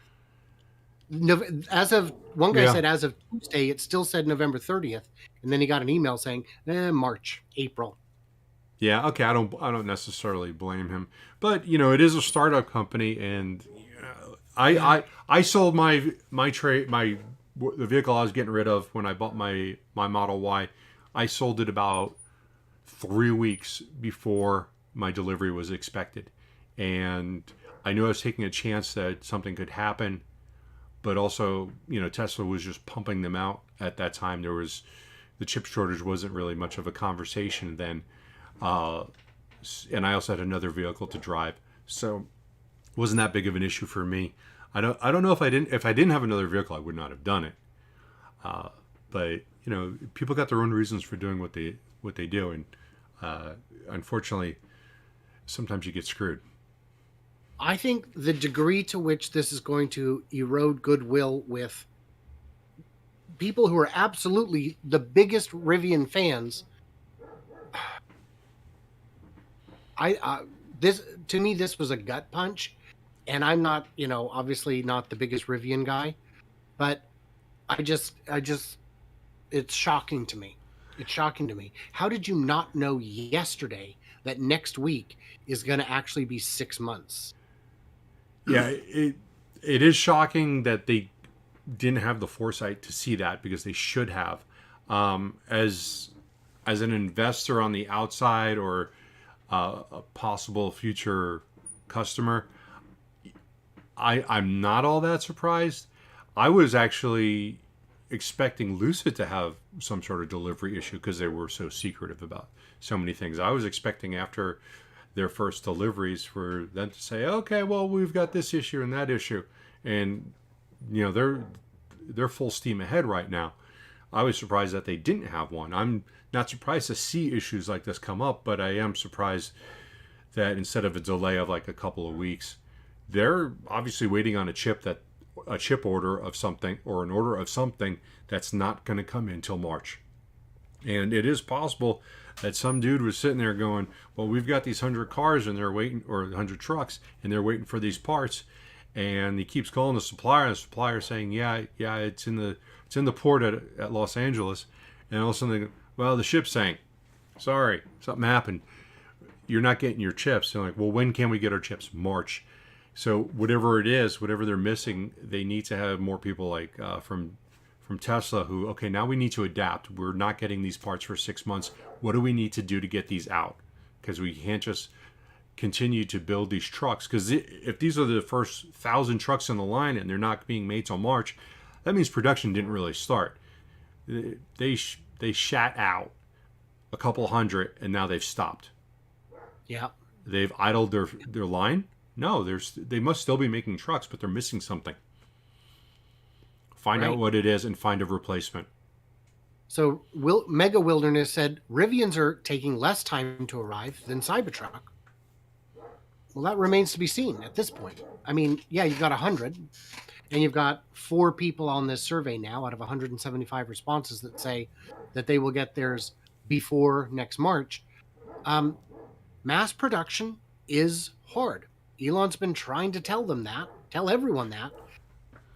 As of one guy said, as of Tuesday, it still said November 30th, and then he got an email saying March, April. Yeah, okay. I don't necessarily blame him, but it is a startup company, and I sold the vehicle I was getting rid of when I bought my Model Y. I sold it about 3 weeks before my delivery was expected, and I knew I was taking a chance that something could happen. But also, Tesla was just pumping them out at that time. The chip shortage wasn't really much of a conversation then. And I also had another vehicle to drive. So it wasn't that big of an issue for me. I don't know if I didn't have another vehicle, I would not have done it. But people got their own reasons for doing what they do. And unfortunately, sometimes you get screwed. I think the degree to which this is going to erode goodwill with people who are absolutely the biggest Rivian fans. To me, this was a gut punch, and I'm not, obviously not the biggest Rivian guy, but I just, it's shocking to me. It's shocking to me. How did you not know yesterday that next week is going to actually be 6 months? Yeah, it is shocking that they didn't have the foresight to see that, because they should have. As an investor on the outside, or a possible future customer, I'm not all that surprised. I was actually expecting Lucid to have some sort of delivery issue because they were so secretive about so many things. I was expecting after their first deliveries for them to say, okay, well, we've got this issue and that issue, and they're full steam ahead right now. I was surprised that they didn't have one. I'm not surprised to see issues like this come up, but I am surprised that instead of a delay of like a couple of weeks, they're obviously waiting on a chip order of something, or an order of something that's not going to come in until March. And it is possible that some dude was sitting there going, well, we've got these 100 cars and they're waiting, or 100 trucks, and they're waiting for these parts. And he keeps calling the supplier, and the supplier saying, yeah, it's in the port at Los Angeles. And all of a sudden they go, well, the ship sank. Sorry, something happened. You're not getting your chips. They're like, well, when can we get our chips? March. So whatever it is, whatever they're missing, they need to have more people like from Tesla who, okay, now we need to adapt. We're not getting these parts for 6 months. What do we need to do to get these out? Because we can't just continue to build these trucks. Because if these are the first 1,000 trucks on the line and they're not being made till March, that means production didn't really start. They shat out a couple hundred and now they've stopped. Yeah. They've idled their line. No, they must still be making trucks, but they're missing something. Find out what it is and find a replacement. So Mega Wilderness said Rivians are taking less time to arrive than Cybertruck. Well, that remains to be seen at this point. I mean, yeah, you've got 100, and you've got 4 people on this survey now out of 175 responses that say that they will get theirs before next March. Mass production is hard. Elon's been trying to tell everyone that.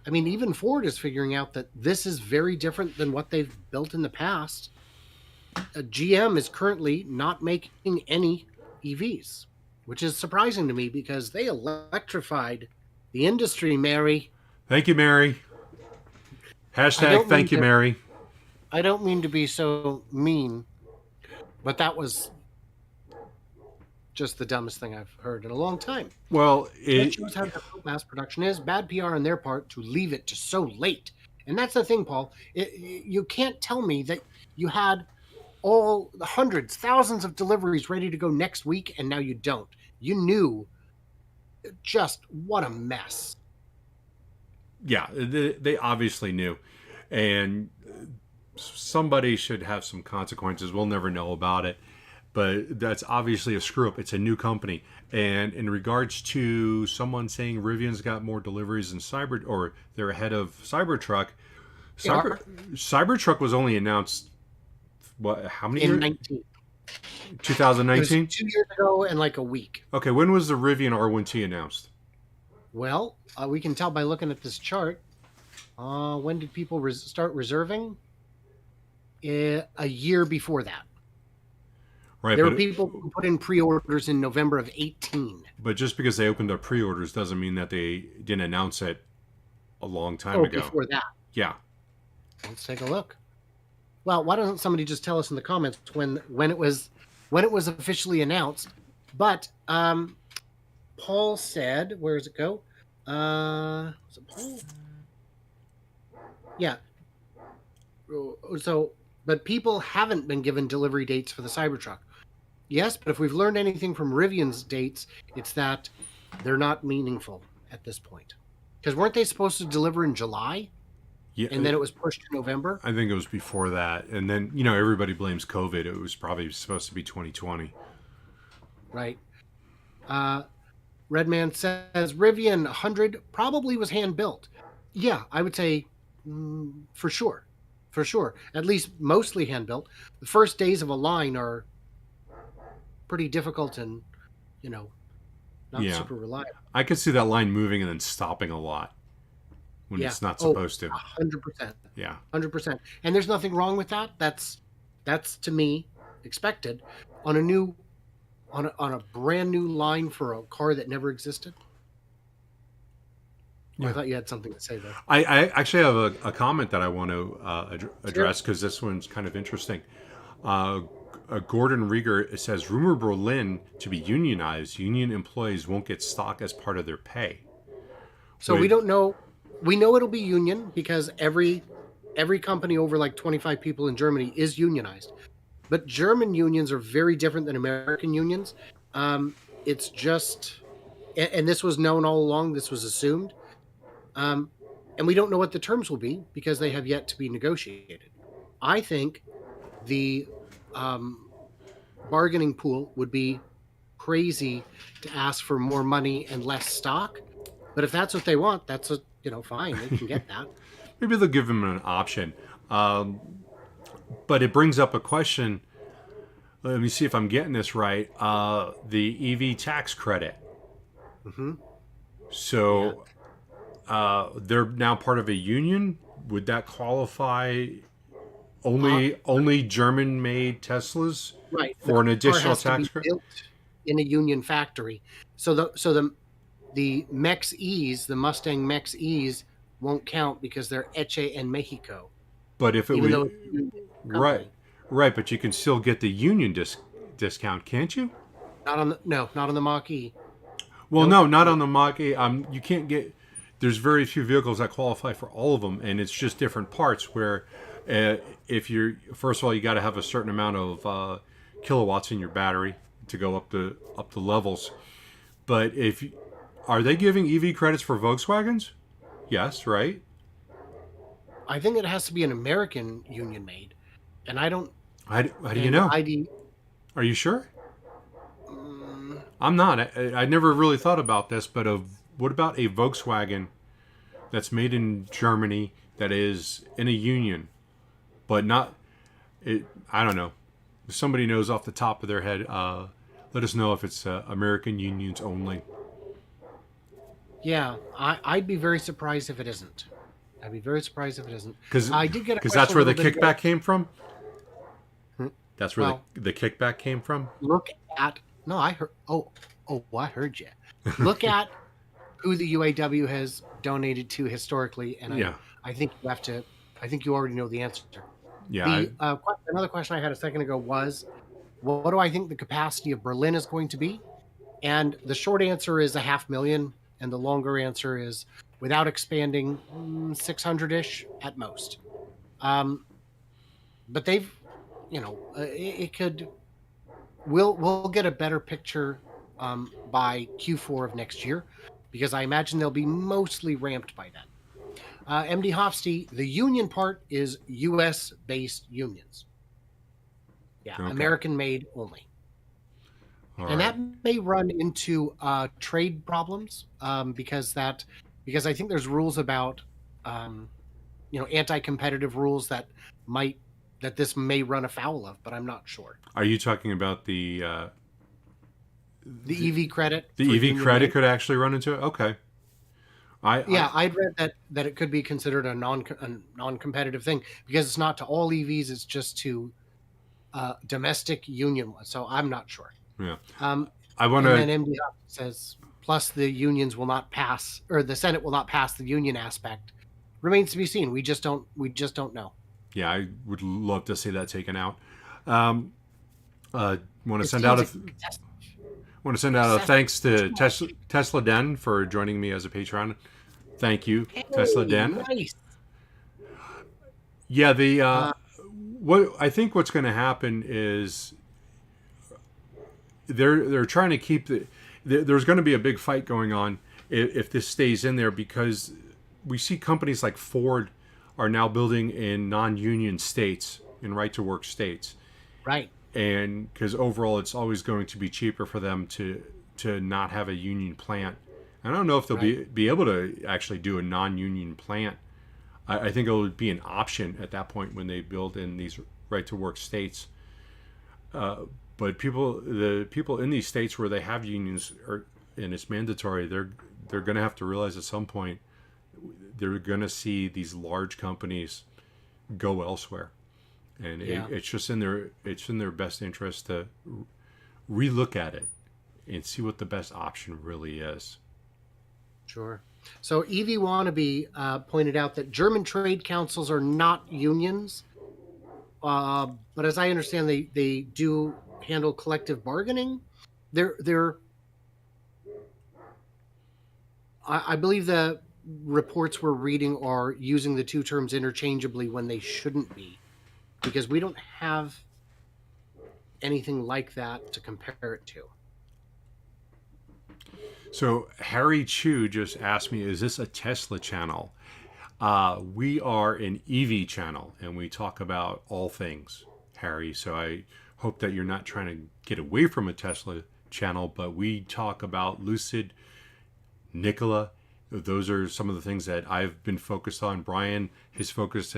I mean, even Ford is figuring out that this is very different than what they've built in the past. GM is currently not making any EVs, which is surprising to me because they electrified the industry, Mary. Thank you, Mary. Hashtag thank you, Mary. I don't mean to be so mean, but that was just the dumbest thing I've heard in a long time. Well, it shows how difficult mass production is. Bad PR on their part to leave it to so late. And that's the thing, Paul. You can't tell me that you had all the hundreds, thousands of deliveries ready to go next week, and now you don't. You knew just what a mess. Yeah, they obviously knew. And somebody should have some consequences. We'll never know about it. But that's obviously a screw up. It's a new company. And in regards to someone saying Rivian's got more deliveries than or they're ahead of Cybertruck, Cybertruck was only announced, what, how many years? 2019? 2 years ago and like a week. Okay, when was the Rivian R1T announced? Well, we can tell by looking at this chart. When did people start reserving? A year before that. Right, there were people who put in pre-orders in November of 18. But just because they opened up pre-orders doesn't mean that they didn't announce it a long time ago. Before that. Yeah. Let's take a look. Well, why doesn't somebody just tell us in the comments when it was officially announced? But Paul said, where does it go? Was it Paul? Yeah. So, but people haven't been given delivery dates for the Cybertruck. Yes, but if we've learned anything from Rivian's dates, it's that they're not meaningful at this point. Because weren't they supposed to deliver in July? Yeah. And then it was pushed to November? I think it was before that. And then, you know, everybody blames COVID. It was probably supposed to be 2020. Right. Redman says Rivian 100 probably was hand-built. Yeah, I would say for sure. For sure. At least mostly hand-built. The first days of a line are pretty difficult and, you know, not super reliable. I could see that line moving and then stopping a lot when it's not supposed to. 100%. Yeah. 100%. And there's nothing wrong with that. That's to me expected on a brand new line for a car that never existed. Yeah. I thought you had something to say there. I actually have a comment that I want to address because this one's kind of interesting. Gordon Rieger says, rumor Berlin to be unionized. Union employees won't get stock as part of their pay. So we don't know. We know it'll be union because every company over like 25 people in Germany is unionized. But German unions are very different than American unions. It's just, and this was known all along. This was assumed. And we don't know what the terms will be because they have yet to be negotiated. I think the bargaining pool would be crazy to ask for more money and less stock. But if that's what they want, that's fine. They can get that. Maybe they'll give them an option. But it brings up a question. Let me see if I'm getting this right. The EV tax credit. Mm-hmm. So they're now part of a union. Would that qualify only German-made Teslas Right. The for an car additional has to tax be credit. built in a union factory. So the Mex E's, the Mustang Mex E's, won't count because they're Eche en Mexico, But if it even was though it's a union right, company. right, but you can still get the union discount, can't you? Not on the Mach E. Well, Nope. no, not on Nope. the Mach-E. You can't get. There's very few vehicles that qualify for all of them, and it's just different parts. Where, if you're first of all, you got to have a certain amount of kilowatts in your battery to go up the levels. But are they giving EV credits for Volkswagens? Yes, right. I think it has to be an American union made, and I don't. How do you And know? ID. Are you sure? Mm, I'm not. I never really thought about this, but what about a Volkswagen that's made in Germany that is in a union, but not? I don't know. If somebody knows off the top of their head, let us know if it's American unions only. yeah, I'd be very surprised if it isn't. I'd be very surprised if it isn't. Because I did get a question that's a where the little bit ago. kickback came from. Hmm, That's where Well, the kickback came from. look at no, I heard. Oh, I heard you. Look at who the UAW has donated to historically, and Yeah, I think you have to. I think you already know the answer. yeah. Another question I had a second ago was, what do I think the capacity of Berlin is going to be? And the short answer is 500,000, and the longer answer is, without expanding, 600-ish at most. Um, but they've, it could. We'll get a better picture by Q4 of next year, because I imagine they'll be mostly ramped by then. MD Hofsty, the union part is U.S. based unions. Yeah, Okay. American made only. All And right. that may run into trade problems, because I think there's rules about anti-competitive rules that this may run afoul of, but I'm not sure. Are you talking about The EV credit the for EV union credit made. could actually run into it? Okay. Yeah, I'd read that it could be considered a non-competitive thing because it's not to all EVs; it's just to domestic union ones. So I'm not sure. Yeah. Um, I want and then to. MD says, plus the unions will not pass, or the Senate will not pass the union aspect. Remains to be seen. We just don't know. Yeah, I would love to see that taken out. Um, want to It send out seems a excessive. want to send out a Excessive. thanks to Tesla Den for joining me as a patron. Thank you, Hey, Tesla Den. nice. Yeah, the Uh, what I think what's going to happen is they're trying to keep there's going to be a big fight going on if this stays in there, because we see companies like Ford are now building in non-union states, in right-to-work states, right. and because overall it's always going to be cheaper for them to not have a union plant. I don't know if they'll Right. be able to actually do a non-union plant. I think it would be an option at that point when they build in these right-to-work states. But the people in these states where they have unions and it's mandatory, they're going to have to realize at some point they're going to see these large companies go elsewhere, and Yeah. it's just in their best interest to relook at it and see what the best option really is. Sure. So EV Wannabe pointed out that German trade councils are not unions, but as I understand, they do handle collective bargaining. They're I believe the reports we're reading are using the two terms interchangeably when they shouldn't be, because we don't have anything like that to compare it to. So Harry Chu just asked me, is this a Tesla channel? We are an EV channel, and we talk about all things, Harry. So I hope that you're not trying to get away from a Tesla channel, but we talk about Lucid, Nikola. Those are some of the things that I've been focused on. Brian, his focus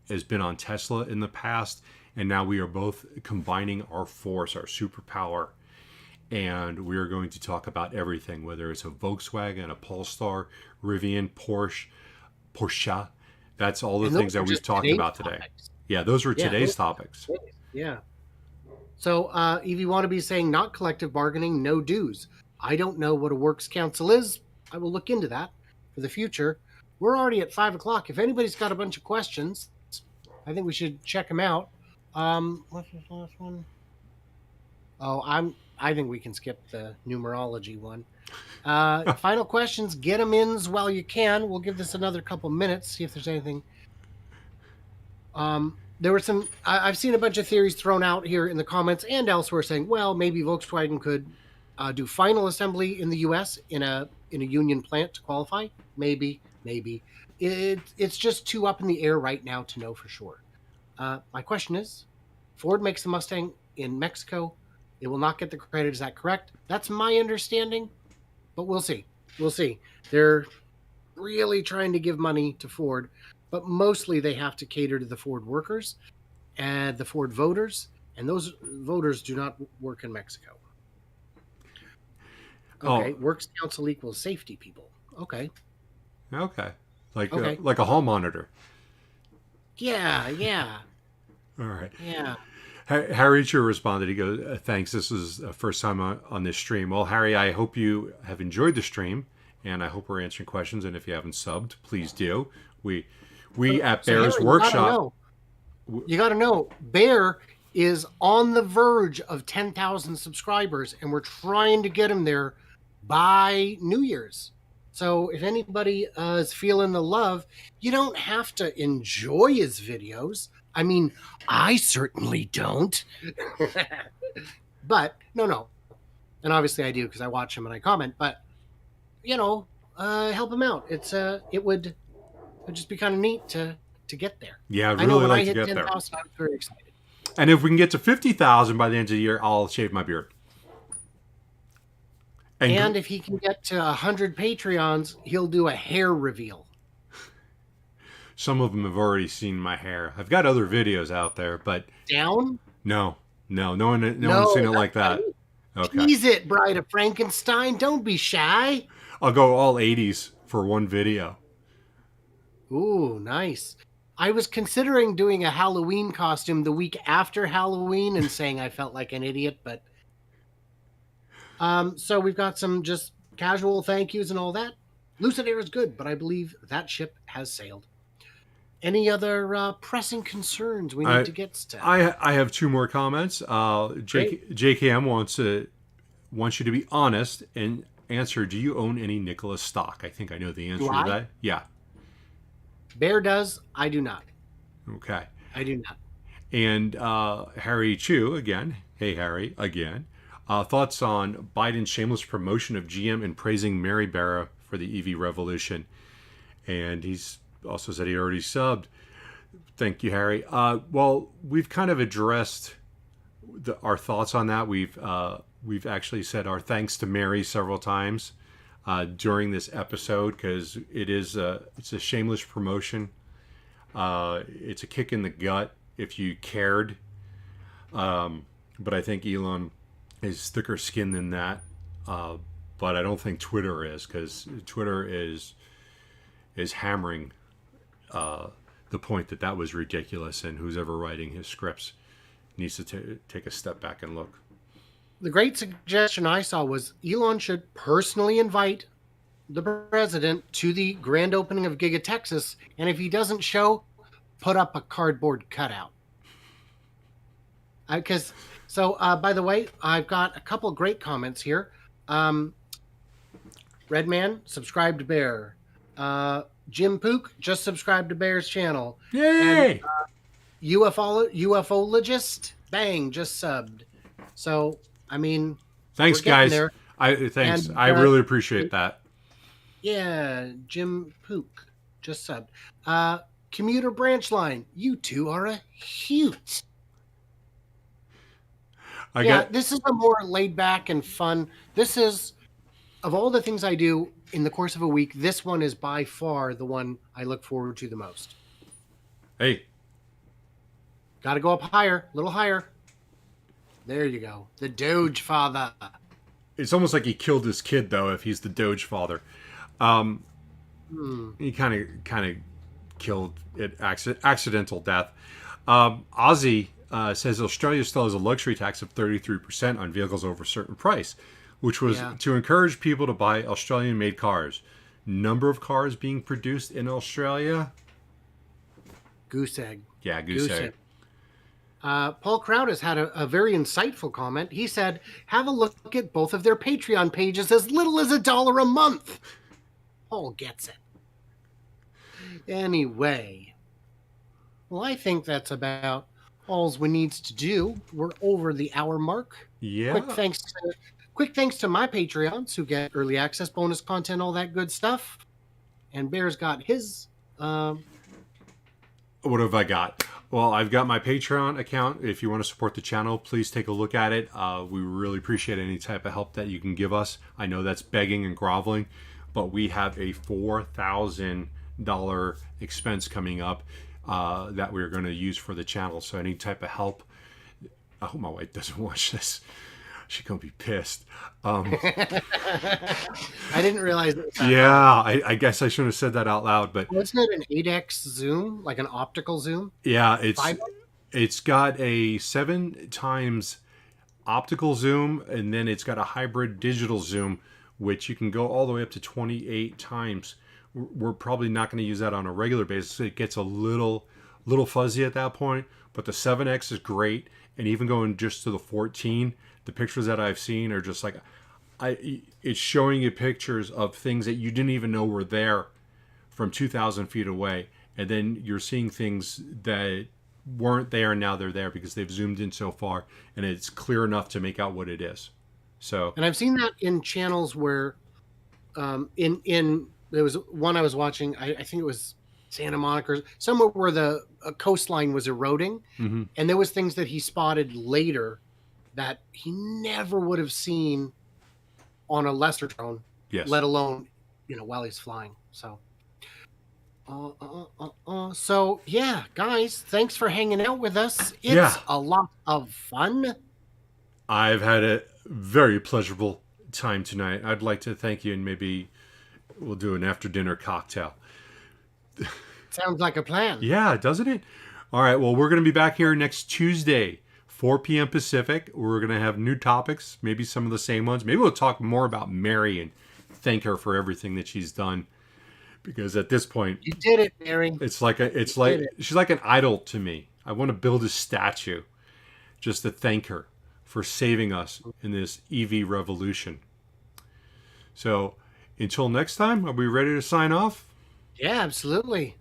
has been on Tesla in the past, and now we are both combining our force, our superpower, and we are going to talk about everything, whether it's a Volkswagen, a Polestar, Rivian, Porsche. That's all the And things those are that we've just talked today's about today. topics. Yeah, those were Yeah. today's topics. Yeah. So Evie Wannabe saying not collective bargaining, no dues. I don't know what a works council is. I will look into that for the future. We're already at 5 o'clock. If anybody's got a bunch of questions, I think we should check them out. What's this last one? Oh, I think we can skip the numerology one. Final questions. Get them in while you can. We'll give this another couple minutes. See if there's anything. There were some. I've seen a bunch of theories thrown out here in the comments and elsewhere saying, well, maybe Volkswagen could do final assembly in the U.S. in a union plant to qualify. Maybe. It's just too up in the air right now to know for sure. My question is, Ford makes the Mustang in Mexico. It will not get the credit. Is that correct? That's my understanding, but we'll see. We'll see. They're really trying to give money to Ford, but mostly they have to cater to the Ford workers and the Ford voters, and those voters do not work in Mexico. Okay, Works Council equals safety people. Okay. Okay. Like a hall monitor. Yeah. All right. Yeah. Harry Chu responded. He goes, thanks. This is the first time on this stream. Well, Harry, I hope you have enjoyed the stream, and I hope we're answering questions. And if you haven't subbed, please do. We at Bear's Harry, Workshop. You got to know, Bear is on the verge of 10,000 subscribers, and we're trying to get him there by New Year's. So if anybody is feeling the love, you don't have to enjoy his videos. I mean, I certainly don't. But no. And obviously I do because I watch him and I comment. But, help him out. It would just be kind of neat to get there. Yeah, I'd I know really when like I to hit get there. 10,000, I was very excited. And if we can get to 50,000 by the end of the year, I'll shave my beard. And if he can get to 100 Patreons, he'll do a hair reveal. Some of them have already seen my hair. I've got other videos out there, but down? No one's seen it like that. Okay. Tease it, Bride of Frankenstein. Don't be shy. I'll go all 80s for one video. Ooh, nice. I was considering doing a Halloween costume the week after Halloween and saying I felt like an idiot, but so we've got some just casual thank yous and all that. Lucid Air is good, but I believe that ship has sailed. Any other pressing concerns we need to get to? I have two more comments. JKM wants you to be honest and answer, do you own any Nikola stock? I think I know the answer to that. Yeah. Bear does. I do not. Okay. I do not. And Harry Chu, again. Hey, Harry, again. Thoughts on Biden's shameless promotion of GM and praising Mary Barra for the EV revolution. And he's also said he already subbed. Thank you, Harry. Well, we've kind of addressed our thoughts on that. We've actually said our thanks to Mary several times during this episode because it's a shameless promotion. It's a kick in the gut if you cared. But I think Elon is thicker skinned than that. But I don't think Twitter is, because Twitter is hammering the point that was ridiculous, and who's ever writing his scripts needs to take a step back and look. The great suggestion I saw was Elon should personally invite the president to the grand opening of Giga Texas, and if he doesn't show, put up a cardboard cutout. By the way, I've got a couple great comments here. Redman, subscribe to Bear. Jim Pook, just subscribe to Bear's channel. Yay! And, UFOlogist, bang, just subbed. So, I mean, thanks, guys. There. Thanks. I really appreciate that. Yeah, Jim Pook, just subbed. Commuter Branch Line, you two are a hoot. This is a more laid back and fun. This is, of all the things I do in the course of a week, this one is by far the one I look forward to the most. Hey. Got to go up higher, a little higher. There you go. The Doge Father. It's almost like he killed his kid, though, if he's the Doge Father. He kind of killed it, accidental death. Ozzy says Australia still has a luxury tax of 33% on vehicles over a certain price, which was Yeah. to encourage people to buy Australian-made cars. Number of cars being produced in Australia? Goose egg. Yeah, goose egg. Paul Crowd has had a very insightful comment. He said, have a look at both of their Patreon pages as little as $1 a month. Paul gets it. Anyway, well, I think that's about all we needs to do. We're over the hour mark. Yeah. Quick thanks to my Patreons who get early access, bonus content, all that good stuff. And Bear's got his. What have I got? Well, I've got my Patreon account. If you want to support the channel, please take a look at it. We really appreciate any type of help that you can give us. I know that's begging and groveling, but we have a $4,000 expense coming up that we're going to use for the channel. So any type of help. I hope my wife doesn't watch this. She's going to be pissed. I didn't realize that. Yeah, I guess I shouldn't have said that out loud, but wasn't it an 8x zoom, like an optical zoom? Yeah, it's got a 7 times optical zoom, and then it's got a hybrid digital zoom, which you can go all the way up to 28 times. We're probably not going to use that on a regular basis. It gets a little fuzzy at that point, but the 7x is great, and even going just to the 14, the pictures that I've seen are just like, it's showing you pictures of things that you didn't even know were there from 2,000 feet away. And then you're seeing things that weren't there, and now they're there because they've zoomed in so far, and it's clear enough to make out what it is. So, and I've seen that in channels where, there was one I was watching. I think it was Santa Monica, or somewhere where the coastline was eroding, and there was things that he spotted later that he never would have seen on a lesser drone, let alone, while he's flying. So, so yeah, guys, thanks for hanging out with us. It's a lot of fun. I've had a very pleasurable time tonight. I'd like to thank you, and maybe we'll do an after dinner cocktail. Sounds like a plan. Yeah, doesn't it? All right, well, we're going to be back here next Tuesday, 4 p.m. Pacific. We're going to have new topics, maybe some of the same ones. Maybe we'll talk more about Mary and thank her for everything that she's done. Because at this point, you did it, Mary. She's like an idol to me. I want to build a statue just to thank her for saving us in this EV revolution. So until next time, are we ready to sign off? Yeah, absolutely.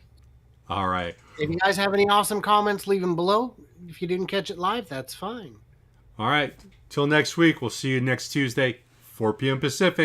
All right. If you guys have any awesome comments, leave them below. If you didn't catch it live, that's fine. All right. Till next week. We'll see you next Tuesday, 4 p.m. Pacific.